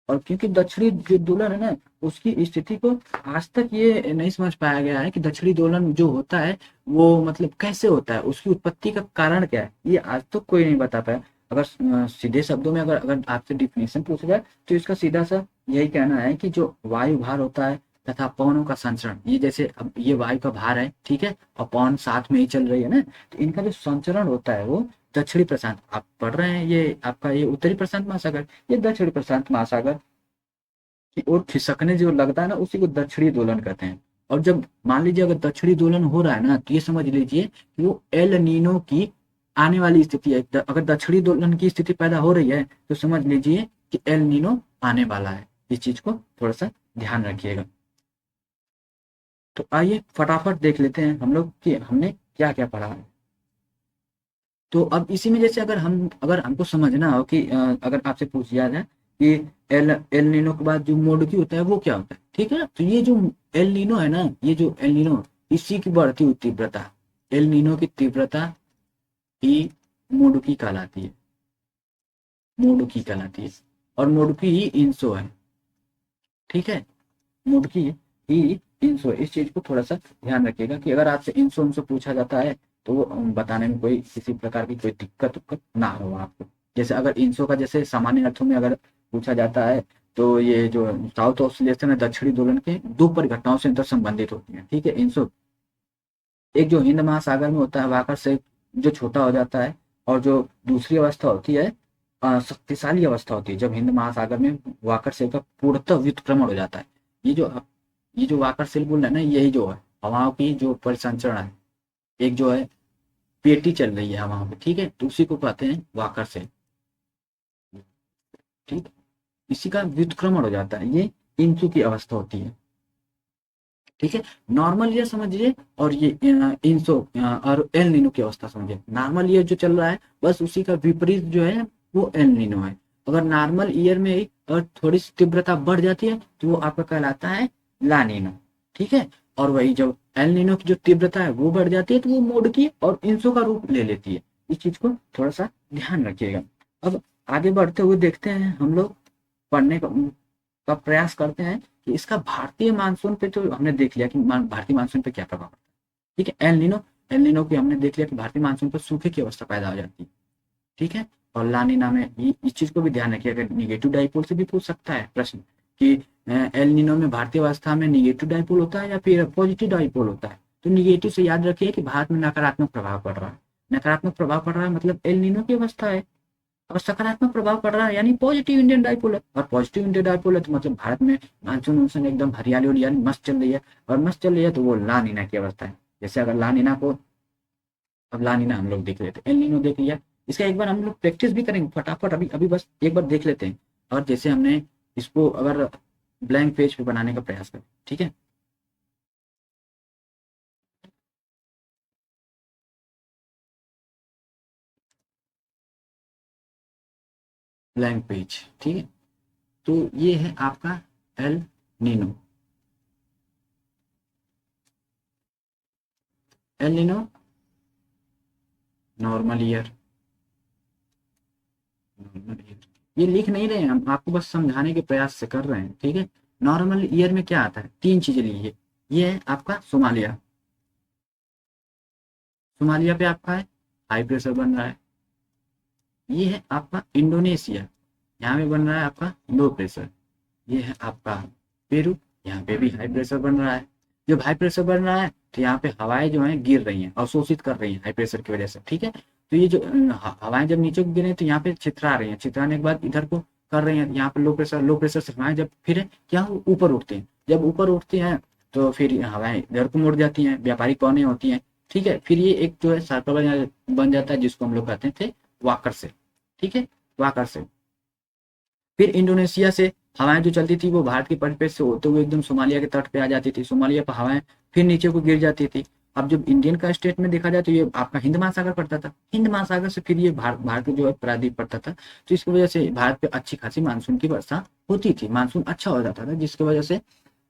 और क्योंकि दक्षिणी जो दोलन है ना, उसकी स्थिति को आज तक ये नहीं समझ पाया गया है कि दक्षिणी दोलन जो होता है वो मतलब कैसे होता है, उसकी उत्पत्ति का कारण क्या है, ये आज तक कोई नहीं बता पाया। अगर सीधे शब्दों में अगर अगर आपसे डिफिनेशन पूछा जाए तो इसका सीधा सा यही कहना है कि जो वायु भार होता है तथा पवनों का संचरण, ये जैसे अब ये वायु का भार है, ठीक है, और पवन साथ में ही चल रही है ना, तो इनका जो संचरण होता है वो दक्षिणी प्रशांत, आप पढ़ रहे हैं ये आपका ये उत्तरी प्रशांत महासागर, ये दक्षिणी प्रशांत महासागर की ओर खिसकने जो लगता है ना, उसी को दक्षिणी दोलन कहते हैं। और जब मान लीजिए अगर दक्षिणी दोलन हो रहा है ना, तो ये समझ लीजिए कि वो एल नीनो की आने वाली स्थिति है। अगर दक्षिणी दोलन की स्थिति पैदा हो रही है तो समझ लीजिए कि एल नीनो आने वाला है। इस चीज को थोड़ा सा ध्यान रखिएगा। तो आइए फटाफट देख लेते हैं हम लोग कि हमने क्या क्या पढ़ा है। तो अब इसी में जैसे अगर हमको समझना हो कि अगर आपसे पूछ लिया जाए कि एल एल नीनो के बाद जो मोडकी होता है वो क्या होता है, ठीक है, तो ये जो एल नीनो है ना, ये जो एल नीनो, इसी की बढ़ती हुई तीव्रता, एल नीनो की तीव्रता ही मोडकी कहलाती है, मोडकी कहलाती है। और मोडकी ही इंसो है, ठीक है, मोडकी ही इंसो। इस चीज को थोड़ा सा ध्यान रखिएगा कि अगर आपसे इंसो उनसे पूछा जाता है तो वो बताने में कोई किसी प्रकार की कोई दिक्कत उक्कत ना हो आपको। जैसे अगर इंसो का जैसे सामान्य अर्थों में अगर पूछा जाता है तो ये जो साउथ ऑस्ट्रेलिया है दक्षिणी दोलन के दो परिघटनाओं से अंतर संबंधित होती है। ठीक है, इंसो एक जो हिंद महासागर में होता है वाकर से जो छोटा हो जाता है, और जो दूसरी अवस्था होती है शक्तिशाली अवस्था होती है जब हिंद महासागर में वाकर सेल का पूर्णतः व्युत्क्रमण हो जाता है। ये जो वाकर सेल बोल रहे हैं ना, यही जो है हवाओं की जो परिसंचरण है, एक जो है पेटी चल रही है हवाओं में, ठीक है, तो उसी को कहते हैं वाकर सेल। ठीक, इसी का व्युत्क्रमण हो जाता है, ये इंसु की अवस्था होती है। ठीक है, नॉर्मल ईयर समझिए और ये इंसो और एल नीनो की अवस्था समझिए। नॉर्मल ईयर जो चल रहा है बस उसी का विपरीत जो है वो एल नीनो है। अगर नॉर्मल ईयर में ही और थोड़ी सी तीव्रता बढ़ जाती है तो वो आपका कहलाता है ला नीनो। ठीक है, और वही जब एल नीनो की जो तीव्रता है वो बढ़ जाती है तो वो मोड की और इंसो का रूप ले लेती है। इस चीज को थोड़ा सा ध्यान रखिएगा। अब आगे बढ़ते हुए देखते हैं हम लोग, पढ़ने का प्रयास करते हैं कि इसका भारतीय मानसून पे तो हमने देख लिया कि भारतीय मानसून पे क्या प्रभाव पड़ता है। ठीक है, एल नीनो की हमने देख लिया कि भारतीय मानसून पर सूखे की अवस्था पैदा हो जाती है। ठीक है, और लानिना में इस चीज को भी ध्यान रखिए, अगर निगेटिव डाइपोल से भी पूछ सकता है प्रश्न कि एल नीनो में भारतीय अवस्था में निगेटिव डाइपोल होता है या फिर पॉजिटिव डाइपोल होता है। तो निगेटिव से याद रखिए कि भारत में नकारात्मक प्रभाव पड़ रहा है, नकारात्मक प्रभाव पड़ रहा है मतलब एल नीनो की अवस्था है। और सकारात्मक प्रभाव पड़ रहा है यानी पॉजिटिव इंडियन डाइपोल है। और पॉजिटिव इंडियन डाइपोल है तो मतलब भारत में मानसून मानसून एकदम हरियाली उरियाली मस्त चल रही है, और मस्त चल रही है तो वो ला नीना की अवस्था है। जैसे अगर ला नीना को, अब ला नीना हम लोग देख लेते हैं, एल नीनो देख लिया, इसका एक बार हम लोग प्रैक्टिस भी करेंगे फटाफट, अभी अभी बस एक बार देख लेते हैं। और जैसे हमने इसको अगर ब्लैंक पेज पे बनाने का प्रयास करें, ठीक है, ब्लैंक पेज, ठीक है, तो ये है आपका El Nino. El Nino normal year, ये लिख नहीं रहे हैं हम, आपको बस समझाने के प्रयास से कर रहे हैं। ठीक है, नॉर्मल ईयर में क्या आता है, तीन चीजें लीजिए। ये है आपका सोमालिया, सोमालिया पे आपका है हाई प्रेशर बन रहा है। ये है आपका इंडोनेशिया, यहाँ पे बन रहा है आपका लो प्रेशर। ये है आपका पेरू, यहाँ पे भी हाई प्रेशर बन रहा है। जब हाई प्रेशर बन रहा है तो यहाँ पे हवाएं जो है गिर रही हैं, अवशोषित कर रही हैं हाई प्रेशर की वजह से। ठीक है, तो ये जो हवाएं जब नीचे को गिरे तो यहाँ पे छितरा रही हैं, छितराने के बाद इधर को कर रही हैं, यहाँ पे लो प्रेशर से हवाएं जब फिर क्या ऊपर उठते हैं, जब ऊपर उठते हैं तो फिर हवाएं इधर को मुड़ जाती हैं, व्यापारिक पवनें होती हैं। ठीक है, फिर ये एक जो है सर्कल बन जाता है जिसको हम लोग कहते थे वाकर से। ठीक है, वाकर से। फिर इंडोनेशिया से हवाएं जो चलती थी वो भारत के परिपेट से होते हुए एकदम सोमालिया के तट पे आ जाती थी, सोमालिया पर हवाएं फिर नीचे को गिर जाती थी। अब जब इंडियन का स्टेट में देखा जाए तो ये आपका हिंद महासागर पड़ता था, हिंद महासागर से फिर ये भारत जो है प्रायद्वीप पड़ता था। तो इसकी वजह से भारत पे अच्छी खासी मानसून की वर्षा होती थी, मानसून अच्छा हो जाता था, जिसकी वजह से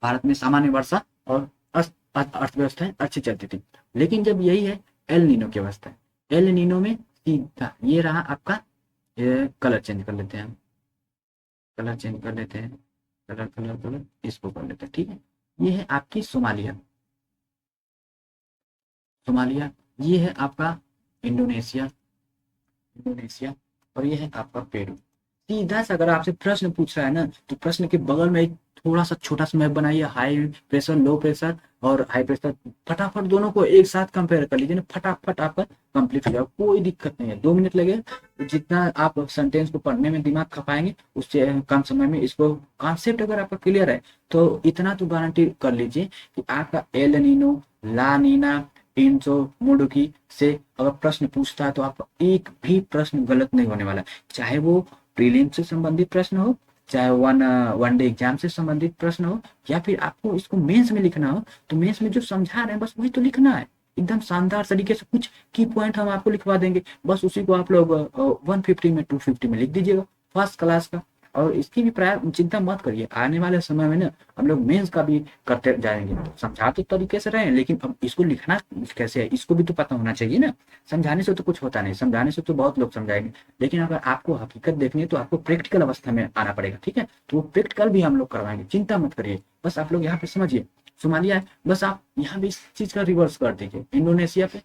भारत में सामान्य वर्षा और अर्थव्यवस्थाएं अच्छी चलती थी। लेकिन जब यही है एल नीनो की अवस्था, एल नीनो में सीधा ये रहा आपका, ये कलर चेंज कर लेते हैं हम, कलर चेंज कर लेते हैं, कलर कलर कलर इसको कर लेते हैं। ठीक है, ये है आपकी सोमालिया, सोमालिया। ये है आपका इंडोनेशिया, इंडोनेशिया। और ये है आपका पेरू। सीधा सा अगर आपसे प्रश्न पूछ रहा है ना, तो प्रश्न के बगल में एक थोड़ा सा छोटा सा मैप बनाइए, हाई प्रेशर लो प्रेशर और हाई प्रेशर, फटाफट दोनों को एक साथ कंपेयर कर लीजिए ना, फटाफट आपका कंप्लीट हो जाएगा, कोई दिक्कत नहीं है। 2 मिनट लगेगा, जितना आप सेंटेंस को पढ़ने में दिमाग खपाएंगे उससे कम समय में इसको कॉन्सेप्ट अगर आपका क्लियर है तो इतना तो गारंटी कर लीजिए कि आपका एल नीनो, ला नीना, इंसो, मोडुकी से अगर प्रश्न पूछता है तो आपका एक भी प्रश्न गलत नहीं होने वाला है। चाहे वो प्रीलिम से संबंधित प्रश्न हो, चाहे वन डे एग्जाम से संबंधित प्रश्न हो, या फिर आपको इसको मेंस में लिखना हो, तो मेंस में जो समझा रहे हैं बस वही तो लिखना है। एकदम शानदार तरीके से कुछ की पॉइंट हम आपको लिखवा देंगे, बस उसी को आप लोग 150 में 250 में लिख दीजिएगा, फर्स्ट क्लास का। और इसकी भी प्राय चिंता मत करिए, आने वाले समय में ना हम लोग मेंस का भी करते जाएंगे। समझाते तरीके से रहे, लेकिन अब इसको लिखना कैसे है इसको भी तो पता होना चाहिए ना। समझाने से तो कुछ होता नहीं, समझाने से तो बहुत लोग समझाएंगे, लेकिन अगर आपको हकीकत देखनी है तो आपको प्रैक्टिकल अवस्था में आना पड़ेगा। ठीक है, तो वो प्रैक्टिकल भी हम लोग करवाएंगे, चिंता मत करिए। बस आप लोग यहाँ पे समझिए, सोमालिया है, बस आप यहाँ भी इस चीज का रिवर्स कर दीजिए। इंडोनेशिया पे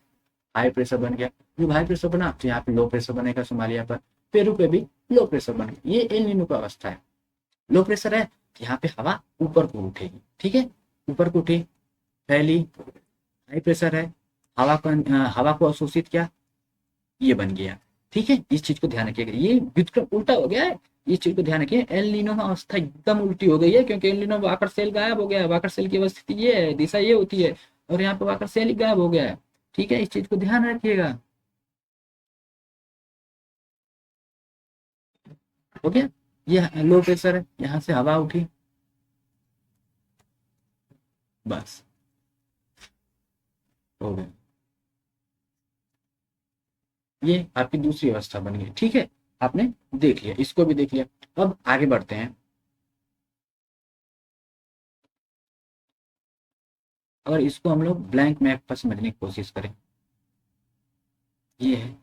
हाई प्रेशर बन गया, जब हाई प्रेशर बना तो यहाँ पे लो प्रेशर बनेगा सोमालिया पर, पेरू पे भी लो प्रेशर बन गया। ये एल नीनो का अवस्था है। लो प्रेशर है, यहाँ पे हवा ऊपर को उठेगी। ठीक है, ऊपर को उठी, पहली। हाई प्रेशर है, हवा को अवशोषित किया, ये बन गया। ठीक है, इस चीज को ध्यान रखिएगा, ये व्युत्क्रम उल्टा हो गया है। इस चीज को ध्यान रखिए, एल नीनो में अवस्था एकदम उल्टी हो गई है, क्योंकि एल नीनो वाकर सेल गायब हो गया है, वाकर सेल की अवस्थिति ये है, दिशा ये होती है, और यहाँ पे वाकर सेल ही गायब हो गया है। ठीक है, इस चीज को ध्यान रखिएगा। हो गया, ये लो प्रेशर है, यहाँ से हवा उठी, बस हो गया। ये आपकी दूसरी अवस्था बन गई। ठीक है, आपने देख लिया, इसको भी देख लिया। अब आगे बढ़ते हैं। अगर इसको हम लोग ब्लैंक मैप पर समझने की कोशिश करें, ये है,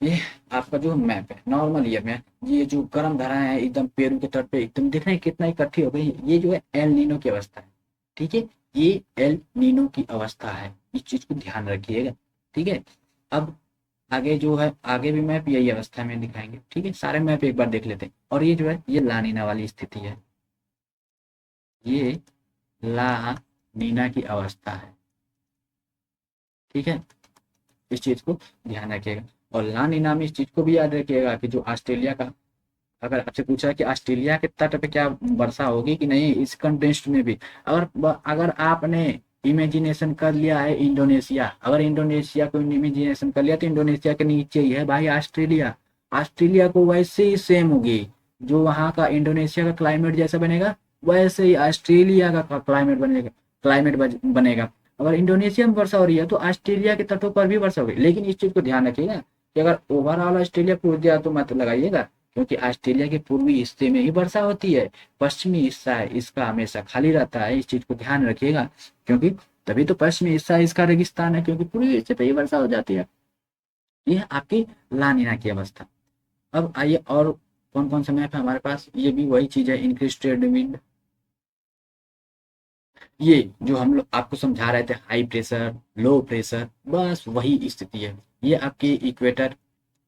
ये आपका जो मैप है नॉर्मल, ये मैप, ये जो गर्म धाराएं हैं एकदम पेरू के तट पे एकदम दिख रहे हैं कितना इकट्ठी हो गई है, ये जो है एल नीनो की अवस्था है। ठीक है, ये एल नीनो की अवस्था है, इस चीज को ध्यान रखिएगा। ठीक है, अब आगे जो है, आगे भी मैप यही अवस्था में दिखाएंगे। ठीक है, सारे मैप एक बार देख लेते हैं। और ये जो है ये ला नीना वाली स्थिति है, ये ला नीना की अवस्था है। ठीक है, इस चीज को ध्यान रखिएगा। और ला नीना में इस चीज को भी याद रखिएगा कि जो ऑस्ट्रेलिया का, अगर आपसे पूछा कि ऑस्ट्रेलिया के तट पे क्या वर्षा होगी कि नहीं इस कंटेस्ट में भी, अगर अगर आपने इमेजिनेशन कर लिया है इंडोनेशिया, अगर इंडोनेशिया को इमेजिनेशन कर लिया तो इंडोनेशिया के नीचे ही है भाई ऑस्ट्रेलिया। ऑस्ट्रेलिया को वैसे ही सेम होगी, जो वहां का इंडोनेशिया का क्लाइमेट जैसा बनेगा वैसे ही ऑस्ट्रेलिया का क्लाइमेट बनेगा, बनेगा। अगर इंडोनेशिया में वर्षा हो रही है तो ऑस्ट्रेलिया के तटों पर भी वर्षा होगी। लेकिन इस चीज को ध्यान रखिएगा कि अगर ओवरऑल ऑस्ट्रेलिया पूछ दिया तो मत लगाइएगा, क्योंकि ऑस्ट्रेलिया के पूर्वी हिस्से में ही वर्षा होती है, पश्चिमी हिस्सा है इसका हमेशा खाली रहता है। इस चीज को ध्यान रखिएगा, क्योंकि तभी तो पश्चिमी हिस्सा इसका रेगिस्तान है, क्योंकि पूर्वी हिस्से पे ही वर्षा हो जाती है। ये आपकी लानिना की अवस्था। अब आइए, और कौन कौन सा मैप है हमारे पास, ये भी वही चीज है, इंक्रीज ट्रेड विंड। ये जो हम लोग आपको समझा रहे थे, हाई प्रेशर लो प्रेशर, बस वही स्थिति है। ये आपकी इक्वेटर,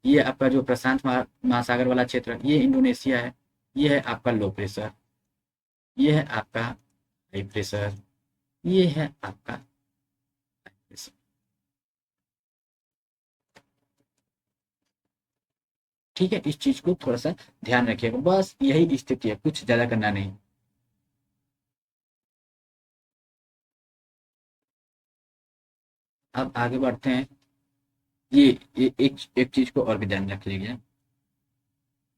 ये आपका जो प्रशांत महासागर वाला क्षेत्र, ये इंडोनेशिया है। ये है आपका लो प्रेशर, ये है आपका हाई प्रेशर, ये है आपका pressure। ठीक है, इस चीज को थोड़ा सा ध्यान रखिएगा, बस यही स्थिति है, कुछ ज्यादा करना नहीं। अब आगे बढ़ते हैं। ये एक चीज को और भी ध्यान रख लीजिए,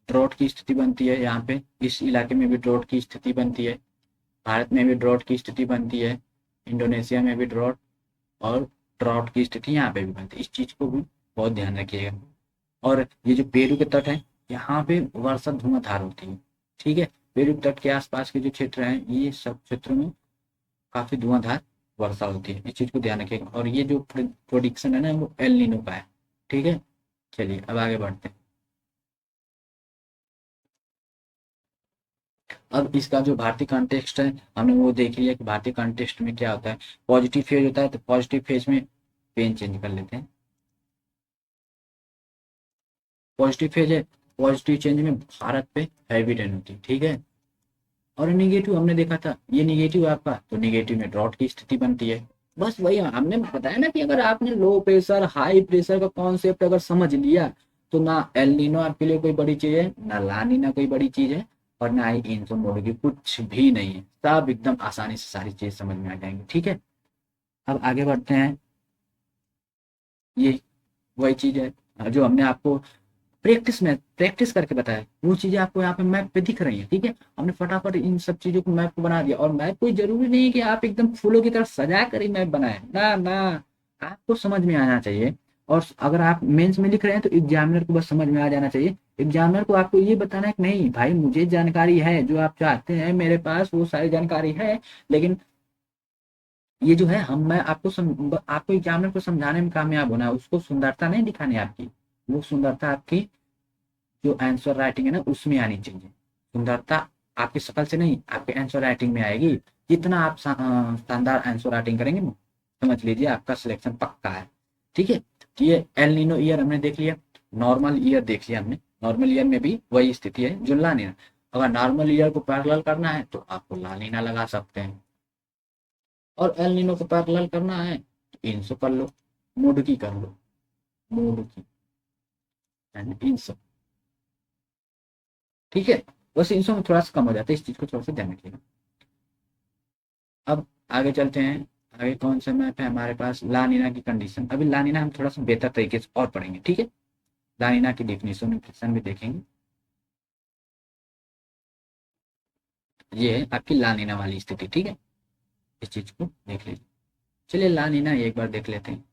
ड्रॉट की स्थिति बनती है यहाँ पे, इस इलाके में भी ड्रॉट की स्थिति बनती है, भारत में भी ड्रॉट की स्थिति बनती है, इंडोनेशिया में भी ड्रॉट, और ड्रॉट की स्थिति यहाँ पे भी बनती है। इस चीज को भी बहुत ध्यान रखिएगा। और ये जो पेरू के तट है, यहाँ पे वर्षा धुआंधार होती है, ठीक है। पेरू तट के आसपास के जो क्षेत्र हैं, ये सब क्षेत्रों में काफी धुआंधार वर्षा होती है, इस चीज को ध्यान रखिएगा। और ये जो प्रोडिक्शन है ना, वो एल नीनो का है, ठीक है। चलिए अब आगे बढ़ते हैं। अब इसका जो भारतीय कॉन्टेक्स्ट है, हमने वो देख लिया कि भारतीय कॉन्टेक्स्ट में क्या होता है। पॉजिटिव फेज होता है, तो पॉजिटिव फेज में पेन चेंज कर लेते हैं। पॉजिटिव फेज है, पॉजिटिव चेंज में भारत पे हैवी रेन होती है, ठीक है। और निगेटिव हमने देखा था, ये निगेटिव आपका, तो निगेटिव में ड्रॉट की स्थिति बनती है। बस वही हमने बताया ना कि अगर आपने लो प्रेशर हाई प्रेशर का कॉन्सेप्ट अगर समझ लिया, तो ना एल नीनो आपके लिए कोई बड़ी चीज है, ना ला नीना कोई बड़ी चीज है, और ना ही इनसो मोड की कुछ भी नहीं है। सब एकदम आसानी से सारी चीज समझ में आ जाएंगी, ठीक है। अब आगे बढ़ते हैं। ये वही चीज है जो हमने आपको प्रैक्टिस करके बताया, वो चीजें आपको यहाँ पे मैप पे दिख रही है, ठीक है। हमने फटाफट इन सब चीजों को मैप को बना दिया। और मैप कोई जरूरी नहीं है कि आप एकदम फूलों की तरह सजा कर ही मैप बनाए, ना ना, आपको समझ में आना चाहिए। और अगर आप मेंस में लिख रहे हैं, तो एग्जामिनर को बस समझ में आ जाना चाहिए। एग्जामिनर को आपको ये बताना है कि नहीं भाई, मुझे जानकारी है, जो आप चाहते हैं मेरे पास वो सारी जानकारी है, लेकिन ये जो है हम मैं आपको एग्जामिनर को समझाने में कामयाब होना है, उसको सुंदरता नहीं दिखानी है आपकी। वो सुंदरता आपकी जो आंसर राइटिंग है ना, उसमें आनी चाहिए सुंदरता। आपकी शक्ल से नहीं, आपके आंसर राइटिंग में आएगी। जितना आप शानदार आंसर राइटिंग करेंगे ना, समझ लीजिए आपका सिलेक्शन पक्का है, ठीक है। तो ये एल नीनो ईयर हमने देख लिया, नॉर्मल ईयर देख लिया हमने। नॉर्मल ईयर में भी वही स्थिति है जो ला नीना। अगर नॉर्मल ईयर को पैरेलल करना है, तो आपको ला नीना लगा सकते हैं। और एल नीनो को पैरेलल करना है, तो इनसो कर लो, मूड की कर लो, मूड की एंड इनसो, ठीक है। बस इनसो में थोड़ा सा कम हो जाता है, इस चीज को थोड़ा सा ध्यान रखिएगा। अब आगे चलते हैं। आगे कौन सा मैप है हमारे पास, लानिना की कंडीशन। अभी लानिना हम थोड़ा सा बेहतर तरीके से और पढ़ेंगे, ठीक है। लानिना की डेफिनेशन भी देखेंगे। ये है आपकी लानिना वाली स्थिति, ठीक है। इस चीज को देख लीजिए। चलिए लानिना एक बार देख लेते हैं।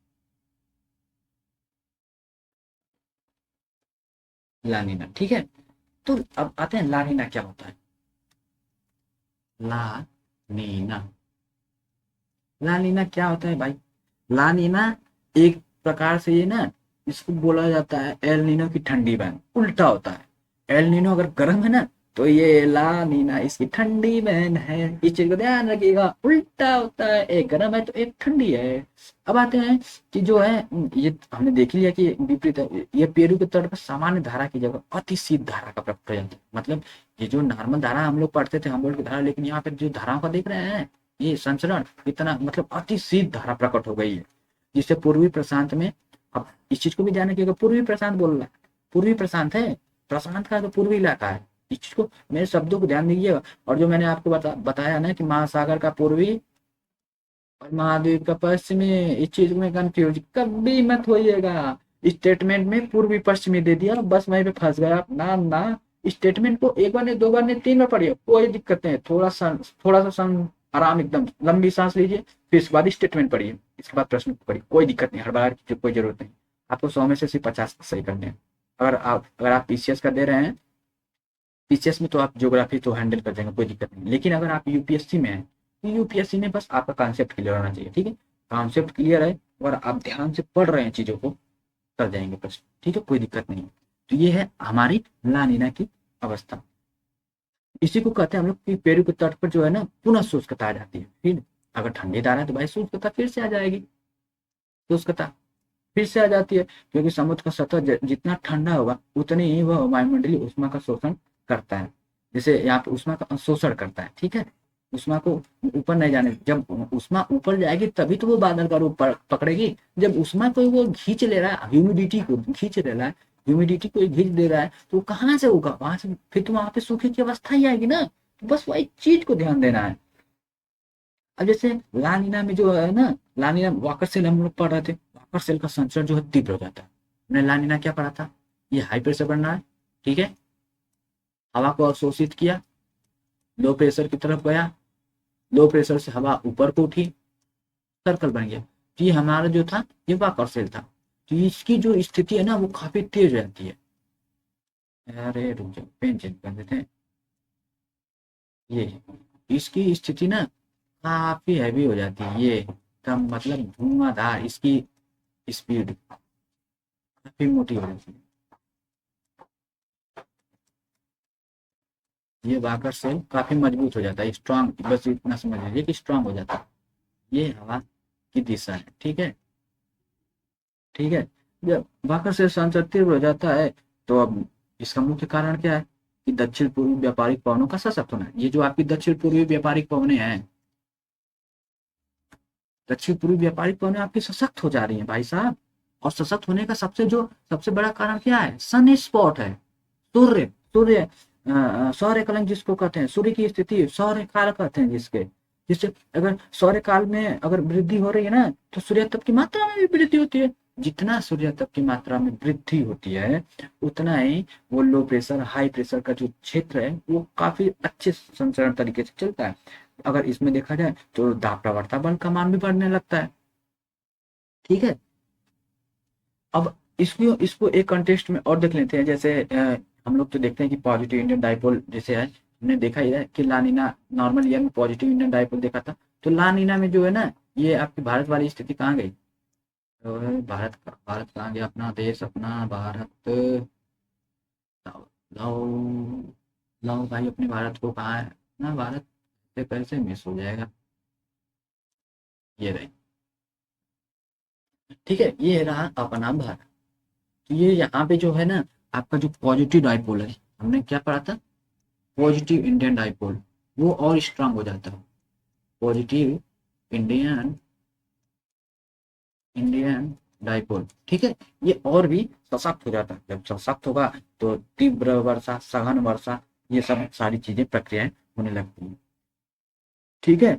लानिना, ठीक है। तो अब आते हैं लानिना क्या होता है। ला नीना, लानिना क्या होता है भाई। लानिना एक प्रकार से ये ना, इसको बोला जाता है एल नीनो की ठंडी बहन, उल्टा होता है। एल नीनो अगर गर्म है ना, तो ये ला नीना इसकी ठंडी बहन है, इस चीज को ध्यान रखिएगा। उल्टा होता है, एक गर्म है तो एक ठंडी है। अब आते हैं कि जो है, ये हमने देख लिया कि विपरीत है। ये पेरू के तट पर सामान्य धारा की जगह अति शीत धारा का प्रयोग, मतलब ये जो नॉर्मल धारा हम लोग पढ़ते थे, हम की धारा, लेकिन यहाँ पे जो धाराओं का देख रहे हैं, ये संचरण इतना मतलब अति शीत धारा प्रकट हो गई है, जिससे पूर्वी प्रशांत में। अब इस चीज को भी ध्यान रखिएगा, पूर्वी प्रशांत बोल रहा है, पूर्वी प्रशांत है, प्रशांत का तो पूर्वी इलाका है। इस चीज को, मेरे शब्दों को ध्यान दीजिएगा। और जो मैंने आपको बताया ना कि महासागर का पूर्वी और महाद्वीप का पश्चिमी, इस चीज में कंफ्यूज कभी मत होइएगा। स्टेटमेंट में पूर्वी पश्चिमी दे दिया, बस वहीं पे फंस गया आप। ना ना, स्टेटमेंट को एक बार नहीं, दो बार नहीं, तीन बार पढ़िए, कोई दिक्कत नहीं है। थोड़ा सा आराम, एकदम लंबी सांस लीजिए, फिर इसके बाद स्टेटमेंट पढ़िए, इसके बाद प्रश्न पढ़िए, कोई दिक्कत नहीं, हड़बड़ाहट की कोई जरूरत नहीं। आपको 100 में से सिर्फ 50 सही करने हैं। अगर आप पीसीएस का दे रहे हैं, पीसीएस में तो आप ज्योग्राफी तो हैंडल कर देंगे, कोई दिक्कत नहीं। लेकिन अगर आप यूपीएससी में हैं, तो यूपीएससी में बस आपका कॉन्सेप्ट क्लियर होना चाहिए, ठीक है। कॉन्सेप्ट क्लियर है और आप ध्यान से पढ़ रहे हैं चीजों को, कर जाएंगे प्रश्न, ठीक है, कोई दिक्कत नहीं। तो ये है हमारी लानिना की अवस्था। इसी को कहते हैं हम लोग कि पेरू के तट पर जो है ना, पुनः शुष्कता आ जाती है। फिर अगर ठंडी धारा है, तो भाई शुष्कता फिर से आ जाएगी, शुष्कता फिर से आ जाती है, क्योंकि समुद्र का सतह जितना ठंडा होगा, उतनी ही वह वायुमंडलीय उष्मा का शोषण करता है। जैसे यहाँ पे उष्मा का शोषण करता है, ठीक है। उष्मा को ऊपर नहीं जाने, जब उष्मा ऊपर जाएगी तभी तो वो बादल का रूप पकड़ेगी। जब उष्मा को वो खींच ले रहा है, ह्यूमिडिटी को खींच ले रहा है, ह्यूमिडिटी को खींच दे रहा है, तो कहाँ से होगा, वहां से फिर तो वहां पे सूखे की अवस्था ही आएगी ना। तो बस वही चीज को ध्यान देना है। अब जैसे लानिना में जो है ना, लानिना वाकर सेल हम लोग पढ़ रहे थे, वाकर सेल का संचरण जो है तीव्र हो जाता है। हमने लानिना क्या पढ़ा था, ये हाई प्रेशर बन रहा है, ठीक है, हवा को अवशोषित किया, लो प्रेशर की तरफ गया, लो प्रेशर से हवा ऊपर को उठी, सर्कल बन गया। तो ये हमारा जो था ये वाकर सेल था। तो इसकी जो स्थिति है ना वो काफी तेज हो जाती है। अरे रुक जाओ, पेन चेंज कर देते हैं। ये इसकी स्थिति ना काफी हैवी हो जाती है, ये कम मतलब धुआंधार, इसकी स्पीड काफी मोटी हो जाती है। ये वाकर सेल काफी मजबूत हो जाता है, स्ट्रांग, बस इतना समझ लीजिए कि स्ट्रांग हो जाता है। ये हवा की दिशा है, ठीक है, ठीक है। जब वाकर सेल संचर तीव्र हो जाता है तो अब इसका मुख्य कारण क्या है कि दक्षिण पूर्वी व्यापारिक पवनों का सशक्त होना है। ये जो आपकी दक्षिण पूर्वी व्यापारिक पवनें हैं, दक्षिण पूर्वी व्यापारिक पवनें आपकी सशक्त हो जा रही हैं भाई साहब। और सशक्त होने का सबसे बड़ा कारण क्या है, सन स्पॉट है, सूर्य, सौर्य कलंक जिसको कहते हैं, सूर्य की स्थिति सौर्य काल कहते हैं जिसके, जिससे अगर सौर्य काल में अगर वृद्धि हो रही है ना तो सूर्य तप की मात्रा में भी वृद्धि होती है। जितना सूर्य तप की मात्रा में वृद्धि होती है उतना ही वो लो प्रेशर हाई प्रेशर का जो क्षेत्र है वो काफी अच्छे संचरण तरीके से चलता है। अगर इसमें देखा जाए तो दाब प्रवणता बल का मान भी बढ़ने लगता है, ठीक है। अब इसको इसको एक कंटेक्स्ट में और देख लेते हैं। जैसे हम लोग तो देखते हैं कि पॉजिटिव इंडियन डाइपोल जैसे है, हमने देखा ही है कि लानिना नॉर्मल ईयर में पॉजिटिव इंडियन डाइपोल देखा था। तो लानिना में जो है ना ये आपकी भारत वाली स्थिति कहाँ गई, तो भारत कहाँ गया, अपना देश, अपना भारत, लाओ लाओ लाओ भाई अपने भारत को, कहाँ है ना भारत, से कैसे मिस हो जाएगा, ये रही, ठीक है, ये रहा अपना भारत। तो ये यहाँ पे जो है ना आपका जो पॉजिटिव डाइपोल है, हमने क्या पढ़ा था, पॉजिटिव इंडियन डाइपोल, वो और स्ट्रांग हो जाता है। पॉजिटिव इंडियन इंडियन डाइपोल, ठीक है, ये और भी सशक्त हो जाता है। जब सशक्त होगा तो तीव्र वर्षा, सघन वर्षा, ये सब सारी चीजें प्रक्रियाएं होने लगती हैं, ठीक है।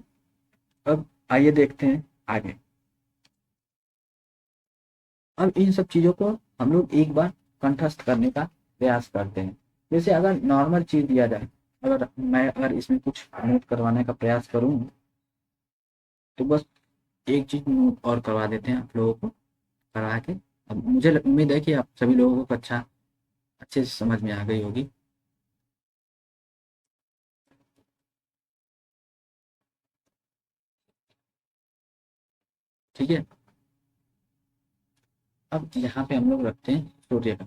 अब आइए देखते हैं आगे। अब इन सब चीजों को हम लोग एक बार कंठस्थ करने का प्रयास करते हैं। जैसे अगर नॉर्मल चीज दिया जाए, अगर इसमें कुछ नोट करवाने का प्रयास करूं तो बस एक चीज नोट और करवा देते हैं आप लोगों को, करा के। अब मुझे उम्मीद है कि आप सभी लोगों को कक्षा अच्छे से समझ में आ गई होगी, ठीक है। अब यहाँ पे हम लोग रखते हैं सूर्य का,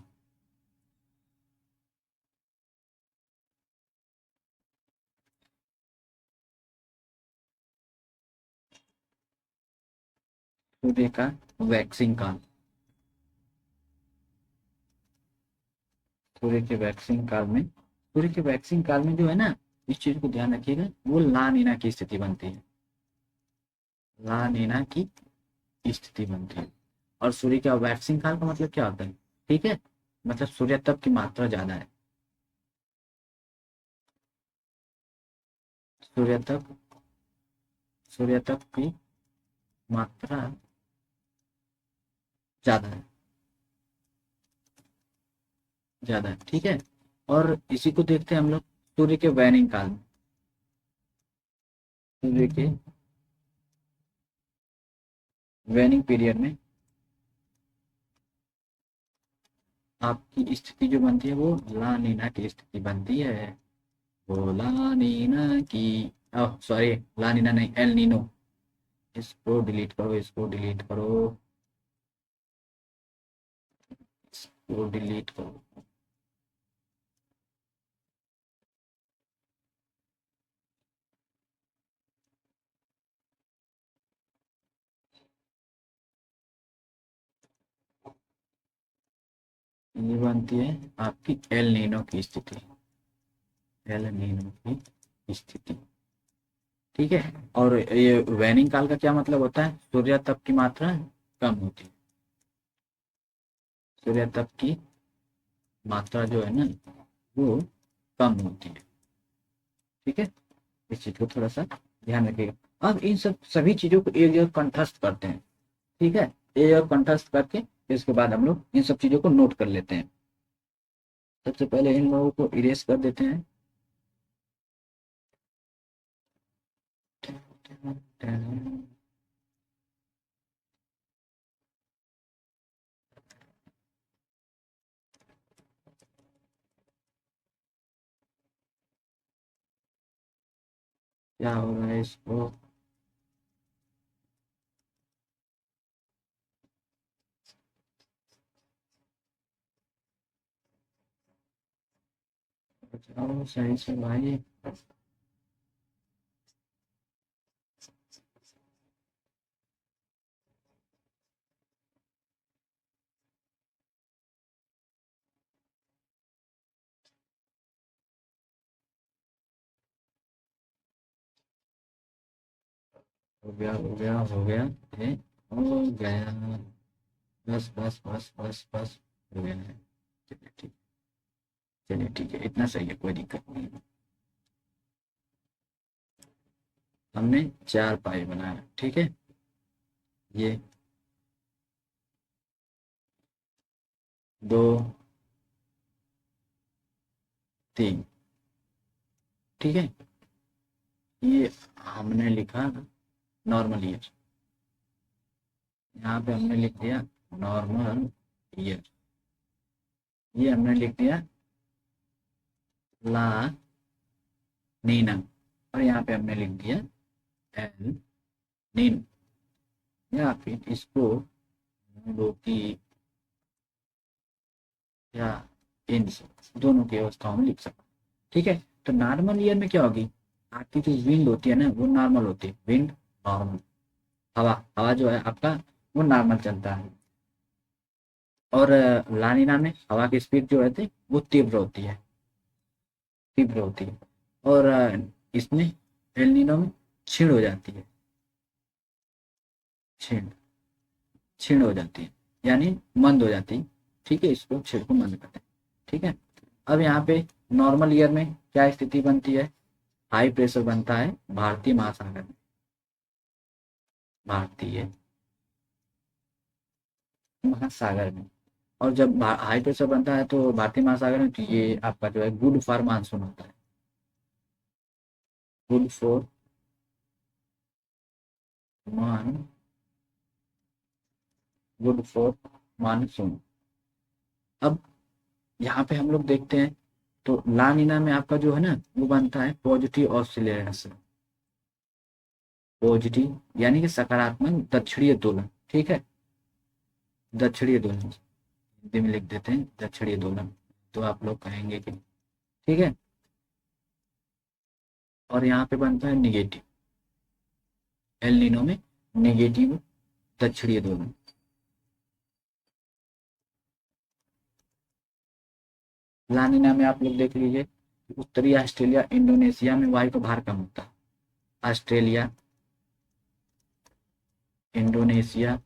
सूर्य का वैक्सिंग काल, सूर्य के वैक्सिंग काल में, सूर्य के वैक्सिंग काल में जो है ना, इस चीज को ध्यान रखिएगा, वो ला नीना की स्थिति बनती है, ला नीना की स्थिति बनती है। और सूर्य का वैक्सिंग काल का मतलब क्या होता है, ठीक है, मतलब सूर्य तप की मात्रा ज्यादा है, सूर्य तप, सूर्य तप की मात्रा ज्यादा है, ज्यादा है, ठीक है। और इसी को देखते हैं हम लोग सूर्य के वैनिंग काल में, सूर्य के वैनिंग पीरियड में आपकी स्थिति जो बनती है वो ला नीना की स्थिति बनती है, वो ला नीना की, सॉरी, ला नीना नहीं, एल नीनो, इसको डिलीट करो, इसको डिलीट करो, इसको डिलीट करो। ये बनती है आपकी एल नीनो की स्थिति, एल नीनो की स्थिति, ठीक है। और ये वैनिंग काल का क्या मतलब होता है, सूर्य तप की मात्रा कम होती है, सूर्य तप की मात्रा जो है ना वो कम होती है, ठीक है। इस चीज को थोड़ा सा ध्यान रखिएगा। अब इन सब सभी चीजों को एक जगह कंठस्थ करते हैं, ठीक है, एक जगह कंठस्थ करके इसके बाद हम लोग इन सब चीजों को नोट कर लेते हैं। सबसे पहले इन लोगों को इरेज कर देते हैं। क्या हो रहा है इसको, बताओ सही से भाई। हो गया हो गया हो गया, ये हो गया, बस बस बस बस बस, हो गया है। चलिए ठीक, चलिए ठीक है, इतना सही है, कोई दिक्कत नहीं है। हमने 4 पाई बनाया, ठीक है, ये 2 3, ठीक है, ये हमने लिखा नॉर्मल ईयर, यहाँ पे हमने लिख दिया नॉर्मल ईयर, ये हमने लिख दिया ला नीना, और यहाँ पे हमने लिख दिया एल नीन, या फिर इसको लो की या इन दोनों की अवस्थाओं में लिख सकते हैं, ठीक है। तो नॉर्मल ईयर में क्या होगी, आपकी जो विंड होती है ना वो नॉर्मल होती है, विंड नॉर्मल, हवा हवा जो है आपका वो नॉर्मल चलता है। और लानिना में हवा की स्पीड जो रहती है वो तीव्र होती है, तीव्र होती है। और इसमें एल नीनो में क्षीण हो जाती है, क्षीण, क्षीण हो जाती है, यानी मंद हो जाती है, ठीक है, इसको क्षीण को मंद करते हैं, ठीक है। अब यहाँ पे नॉर्मल ईयर में क्या स्थिति बनती है, हाई प्रेशर बनता है भारतीय महासागर में, भारतीय महासागर में। और जब हाई प्रेशर बनता है तो भारतीय महासागर में, तो ये आपका जो है गुड फॉर मानसून होता है, गुड फॉर मान, गुड फॉर मानसून। अब यहाँ पे हम लोग देखते हैं तो ला नीना में आपका जो है ना वो बनता है पॉजिटिव ऑसिलेशन, पॉजिटिव यानी कि सकारात्मक दक्षिणीय दोलन, ठीक है, दक्षिणीय दोलन, हिंदी में लिख देते हैं दक्षिणीय दोलन, तो आप लोग कहेंगे कि ठीक है। और यहाँ पे बनता है निगेटिव, एल नीनो में नेगेटिव दक्षिणीय दोलन। ला नीना में आप लोग देख लीजिए, उत्तरी ऑस्ट्रेलिया इंडोनेशिया में वायु का भार कम होता है, ऑस्ट्रेलिया इंडोनेशिया,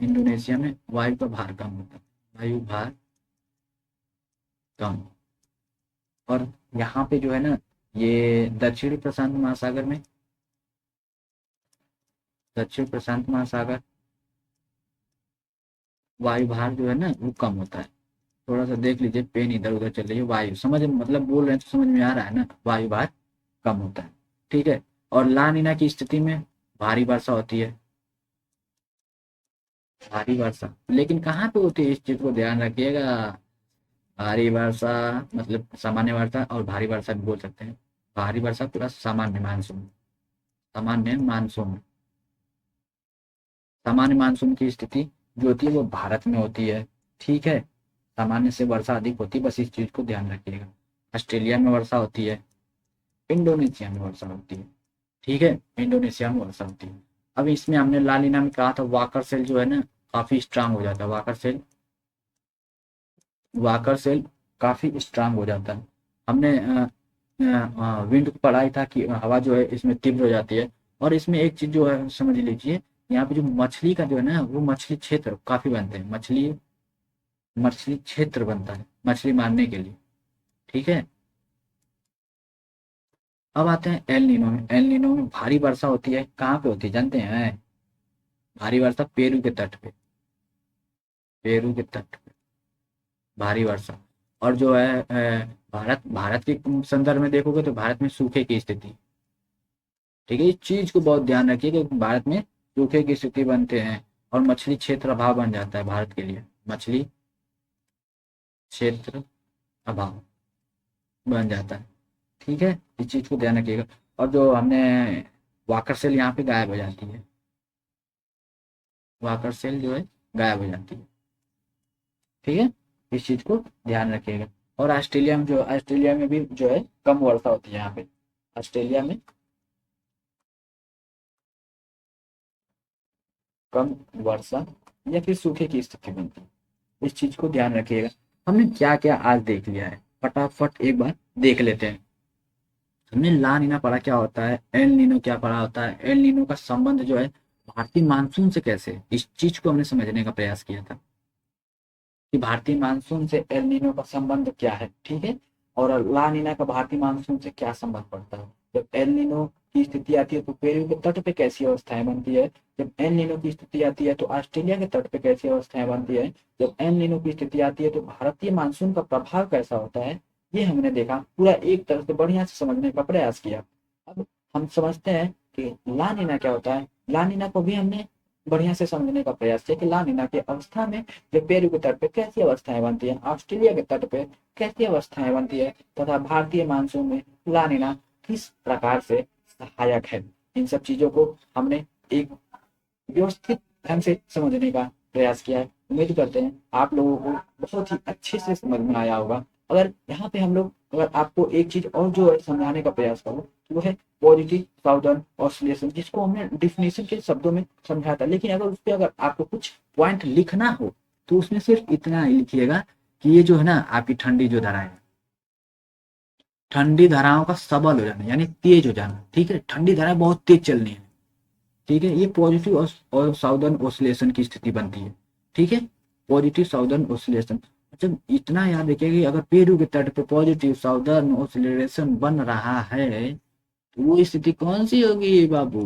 इंडोनेशिया में वायु का भार कम होता है, वायु भार कम। और यहाँ पे जो है ना ये दक्षिणी प्रशांत महासागर में, दक्षिण प्रशांत महासागर वायु भार जो है ना वो कम होता है। थोड़ा सा देख लीजिए, पेन इधर उधर चल रही है, वायु समझ मतलब बोल रहे हैं तो समझ में आ रहा है ना, वायु भार कम होता है, ठीक है। और ला नीना की स्थिति में भारी वर्षा होती है, भारी वर्षा, लेकिन कहाँ पे होती है इस चीज को ध्यान रखिएगा, भारी वर्षा मतलब सामान्य वर्षा, और भारी वर्षा भी बोल सकते हैं, भारी वर्षा पूरा सामान्य मानसून, सामान्य मानसून, सामान्य मानसून की स्थिति जो होती है वो भारत में होती है, ठीक है, सामान्य से वर्षा अधिक होती है, बस इस चीज को ध्यान रखिएगा। ऑस्ट्रेलिया में वर्षा होती है, इंडोनेशिया में वर्षा होती है, ठीक है, इंडोनेशिया में वर्षा होती है। अब इसमें हमने लालिना में कहा था वाकर सेल जो है ना काफी स्ट्रांग हो जाता है, वाकर सेल, वाकर सेल काफी स्ट्रांग हो जाता है। हमने विंड को पढ़ा ही था कि हवा जो है इसमें तीव्र हो जाती है। और इसमें एक चीज जो है समझ लीजिए, यहाँ पे जो मछली का जो है ना वो मछली क्षेत्र काफी बनते हैं, मछली, मछली क्षेत्र बनता है मछली मारने के लिए, ठीक है। अब आते हैं एल नीनो में। एल नीनो में भारी वर्षा होती है, कहाँ पे होती है जानते हैं? भारी वर्षा पेरू के तट पे, पेरू के तट पे भारी वर्षा। और जो है भारत भारत के संदर्भ में देखोगे तो भारत में सूखे की स्थिति। ठीक है, इस चीज को बहुत ध्यान रखिए कि भारत में सूखे की स्थिति बनते हैं और मछली क्षेत्र अभाव बन जाता है भारत के लिए, मछली क्षेत्र अभाव बन जाता है। ठीक है, इस चीज को ध्यान रखिएगा। और जो हमने वाकर सेल यहाँ पे गायब हो जाती है, वाकर सेल जो है गायब हो जाती है। ठीक है, इस चीज को ध्यान रखिएगा। और ऑस्ट्रेलिया में, जो ऑस्ट्रेलिया में भी जो है कम वर्षा होती है यहाँ पे, ऑस्ट्रेलिया में कम वर्षा या फिर सूखे की स्थिति बनती है। इस चीज को ध्यान रखिएगा। हमने क्या क्या आज देख लिया है, फटाफट एक बार देख लेते हैं। हमने ला नीना पढ़ा क्या होता है, एल नीनो क्या पढ़ा होता है, एल नीनो का संबंध जो है भारतीय मानसून से कैसे है, इस चीज को हमने समझने का प्रयास किया था कि भारतीय मानसून से एल नीनो का संबंध क्या है। ठीक है, और ला नीना का भारतीय मानसून से क्या संबंध पड़ता है। जब एल नीनो की स्थिति आती है तो पेरू के तट पे कैसी अवस्थाएं बनती है, जब एल नीनो की स्थिति आती है तो ऑस्ट्रेलिया के तट पे कैसी अवस्थाएं बनती है, जब एल नीनो की स्थिति आती है तो भारतीय मानसून का प्रभाव कैसा होता है, ये हमने देखा, पूरा एक तरह से बढ़िया से समझने का प्रयास किया। अब हम समझते हैं कि ला नीना क्या होता है। ला नीना को भी हमने बढ़िया से समझने का प्रयास किया कि ला नीना की अवस्था में जो पेरू के तट पे कैसी अवस्थाएं बनती है, ऑस्ट्रेलिया के तट पे कैसी अवस्थाएं बनती है, तथा भारतीय मानसून में ला नीना किस प्रकार से सहायक है। इन सब चीजों को हमने एक व्यवस्थित ढंग से समझने का प्रयास किया है। उम्मीद करते हैं आप लोगों को बहुत ही अच्छे से समझ में आया होगा। अगर यहाँ पे हम लोग, अगर आपको एक चीज और जो है समझाने का प्रयास करूँ तो वो है पॉजिटिव साउदर्न ऑसिलेशन, जिसको हमने डिफिनेशन के शब्दों में समझा था। लेकिन अगर उस पर अगर आपको कुछ पॉइंट लिखना हो तो उसमें सिर्फ इतना ही लिखिएगा कि ये जो है ना आपकी ठंडी जो धाराएं है, ठंडी धाराओं का सबल हो जाना यानी तेज हो जाना। ठीक है, ठंडी धाराएं बहुत तेज चलनी है। ठीक है, ये पॉजिटिव और साउदर्न ओसिलेशन की स्थिति बनती है। ठीक है, पॉजिटिव साउदर्न ओसिलेशन। जब इतना याद रखिए कि अगर पेरू के तट पे पॉजिटिव साउदर्न ओसिलेशन बन रहा है तो वो स्थिति कौन सी होगी बाबू,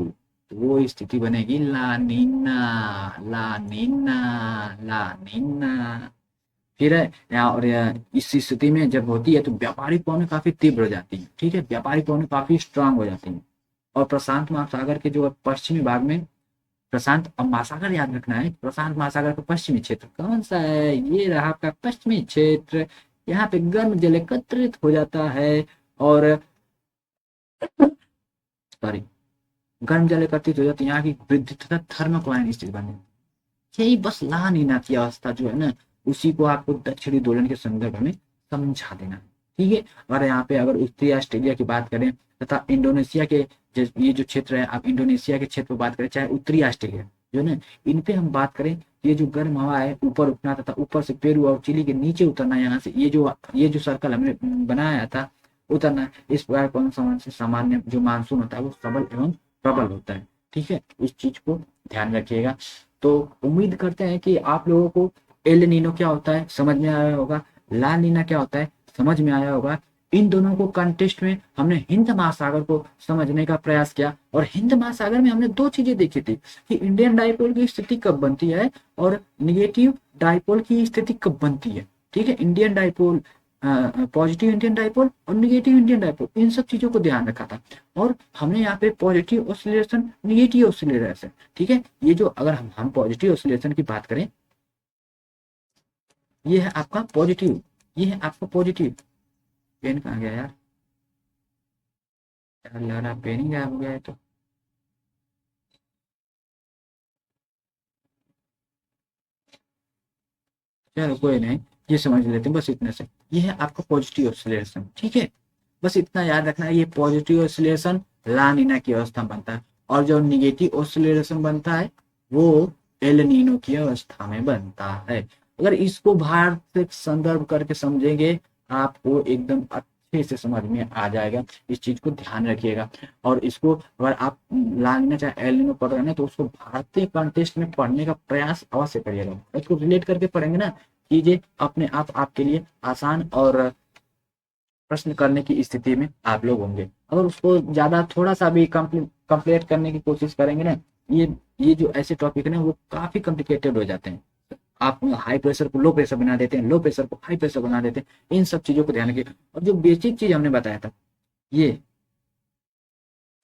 तो वो स्थिति बनेगी ला नीना, ला नीना, ला नीना। फिर है यहाँ, और इस स्थिति में जब होती है तो व्यापारिक पवनें काफी तीव्र हो जाती है। ठीक है, व्यापारिक पवनें काफी स्ट्रांग हो जाती है। और प्रशांत महासागर के जो पश्चिमी भाग में, प्रशांत महासागर याद रखना है, प्रशांत महासागर का पश्चिमी क्षेत्र कौन सा है, ये रहा आपका पश्चिमी क्षेत्र। यहाँ पे गर्म जल एकत्रित हो जाता है और सॉरी, गर्म जल एकत्रित हो जाती है, यहाँ की वृद्धि तथा थर्मोक्लाइन स्थिति बन जाती है। यही बस ला नीना की अवस्था जो है ना, उसी को आपको दक्षिणी दोलन के संदर्भ में समझा देना है। ठीक है, और यहाँ पे अगर उत्तरी ऑस्ट्रेलिया की बात करें तथा इंडोनेशिया के ये जो क्षेत्र है, आप इंडोनेशिया के क्षेत्र पर बात करें चाहे उत्तरी ऑस्ट्रेलिया जो है ना, इन पे हम बात करें, ये जो गर्म हवा है ऊपर उठना तथा ऊपर से पेरू और चिली के नीचे उतरना, यहाँ से ये जो सर्कल हमने बनाया था उतरना है, इस प्रकार कौन से सामान्य जो मानसून होता है वो सबल एवं प्रबल होता है। ठीक है, इस चीज को ध्यान रखिएगा। तो उम्मीद करते हैं कि आप लोगों को एल नीनो क्या होता है समझ में आया होगा, ला नीना क्या होता है समझ में आया होगा। इन दोनों को कंटेस्ट में हमने हिंद महासागर को समझने का प्रयास किया, और हिंद महासागर में हमने दो चीजें देखी थी कि इंडियन डाइपोल की स्थिति कब बनती है और निगेटिव डाइपोल की स्थिति कब बनती है। ठीक है, Indian dipole, positive Indian dipole और निगेटिव इंडियन डाइपोल, इन सब चीजों को ध्यान रखा था। और हमने यहाँ पे पॉजिटिव ऑसिलेशन, निगेटिव ऑसिलेशन, ठीक है, ये जो अगर हम पॉजिटिव ऑसिलेशन की बात करें, ये है आपका पॉजिटिव, ये है आपका पॉजिटिव। पेन कहाँ गया यार, यार लग रहा पेन ही गायब हो गया है। तो चलो कोई नहीं, ये समझ लेते हैं बस इतने से। ये है आपका पॉजिटिव ऑसिलेशन। ठीक है, बस इतना याद रखना है, ये पॉजिटिव ऑसिलेशन ला नीना की अवस्था में बनता है, और जो निगेटिव ऑसिलेशन बनता है वो एल नीनो की अवस्था में बनता है। अगर इसको भारत से संदर्भ करके समझेंगे आपको एकदम अच्छे से समझ में आ जाएगा। इस चीज को ध्यान रखिएगा। और इसको अगर आप ला नीना चाहे एल नीनो पढ़ रहे हैं तो उसको भारतीय कॉन्टेक्स्ट में पढ़ने का प्रयास अवश्य करिएगा। इसको रिलेट करके पढ़ेंगे ना, चीजें अपने आप आपके लिए आसान और प्रश्न करने की स्थिति में आप लोग होंगे। अगर उसको ज़्यादा थोड़ा सा भी कंप्लीट करने की कोशिश करेंगे ना, ये जो ऐसे टॉपिक है ना वो काफ़ी कॉम्प्लिकेटेड हो जाते हैं। आप हाई प्रेशर को लो प्रेशर बना देते हैं, लो प्रेशर को हाई प्रेशर बना देते हैं। इन सब चीज़ों को ध्यान रखिए। और जो बेसिक चीज़ हमने बताया था ये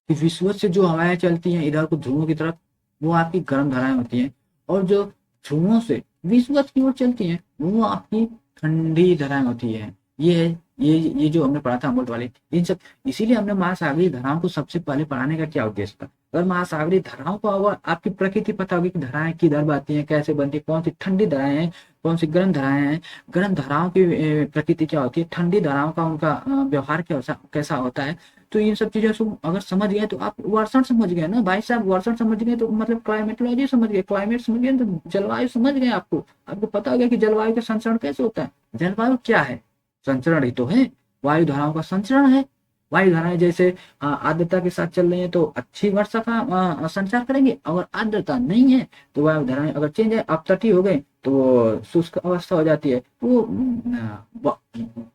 कि विषुवत से जो हवाएं चलती हैं इधर को ध्रुवों की तरफ, वो आपकी गर्म धाराएं होती हैं, और जो ध्रुवों से विषुवत की ओर चलती हैं वो आपकी ठंडी धाराएं होती हैं। ये है ये जो हमने पढ़ा था अमृत वाले इन सब। इसीलिए हमने महासागरीय धाराओं को सबसे पहले पढ़ाने का क्या उद्देश्य था। अगर महासागरीय धाराओं को अगर आपकी प्रकृति पता होगी कि धाराएं किधर बहती हैं, कैसे बनती है, कौन सी ठंडी धाराएं हैं, कौन सी गर्म धाराएं हैं, गर्म धाराओं की प्रकृति क्या होती है, ठंडी धाराओं का उनका व्यवहार कैसा होता है, तो इन सब चीज़ों को अगर समझ गए तो आप वर्षण समझ गए ना भाई साहब। वर्षण समझ गए तो मतलब क्लाइमेटोलॉजी समझ गए, क्लाइमेट समझ गए तो जलवायु समझ गए। आपको पता हो गया कि जलवायु का संचरण कैसे होता है। जलवायु क्या है, संचरण ही तो है, वायु धाराओं का संचरण है। वायु धाराएं जैसे आर्द्रता के साथ चल रही है तो अच्छी वर्षा का संचार करेंगे, अगर आर्द्रता नहीं है तो वायु धाराएं अगर चेंज है, अपतटीय हो गए तो शुष्क अवस्था हो जाती है, तो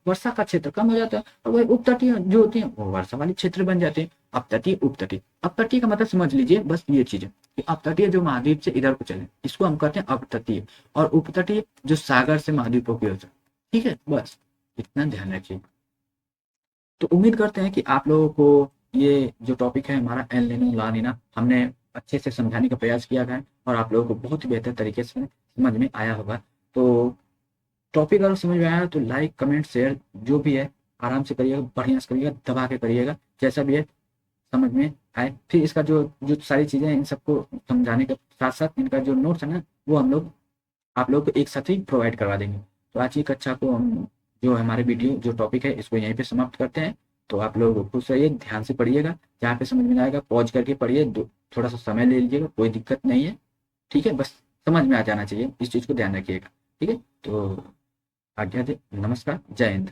वर्षा का क्षेत्र कम हो जाता है, और वही उपतटीय जो होती है वो वर्षा वाली क्षेत्र बन जाते हैं। अपतटीय उपतटीय, अपतटीय का मतलब समझ लीजिए बस ये चीज है कि अपतटीय जो महाद्वीप से इधर को चले इसको हम कहते हैं अपतटीय, और उपतटीय जो सागर से महाद्वीपों की ओर चले। ठीक है, बस इतना ध्यान रखिए। तो उम्मीद करते हैं कि आप लोगों को ये जो टॉपिक है हमारा एल नीनो ला नीना हमने अच्छे से समझाने का प्रयास किया है, और आप लोगों को बहुत ही बेहतर तरीके से समझ में आया होगा। तो टॉपिक अगर समझ में आया तो लाइक कमेंट शेयर जो भी है आराम से करिएगा, बढ़िया से करिएगा, दबा के करिएगा, जैसा भी है समझ में आए। फिर इसका जो जो सारी चीज़ें हैं इन सबको समझाने के साथ साथ इनका जो नोट्स है ना वो हम लोग आप लोग को एक साथ ही प्रोवाइड करवा देंगे। तो आज की कक्षा को हम जो हमारे वीडियो जो टॉपिक है इसको यहीं पे समाप्त करते हैं। तो आप लोग खुश रहिए, ध्यान से पढ़िएगा, जहाँ पे समझ में आएगा पॉज करके पढ़िए, थोड़ा सा समय ले लीजिएगा, कोई दिक्कत नहीं है। ठीक है, बस समझ में आ जाना चाहिए, इस चीज़ को ध्यान रखिएगा। ठीक है, तो आज्ञा दे, नमस्कार, जय हिंद।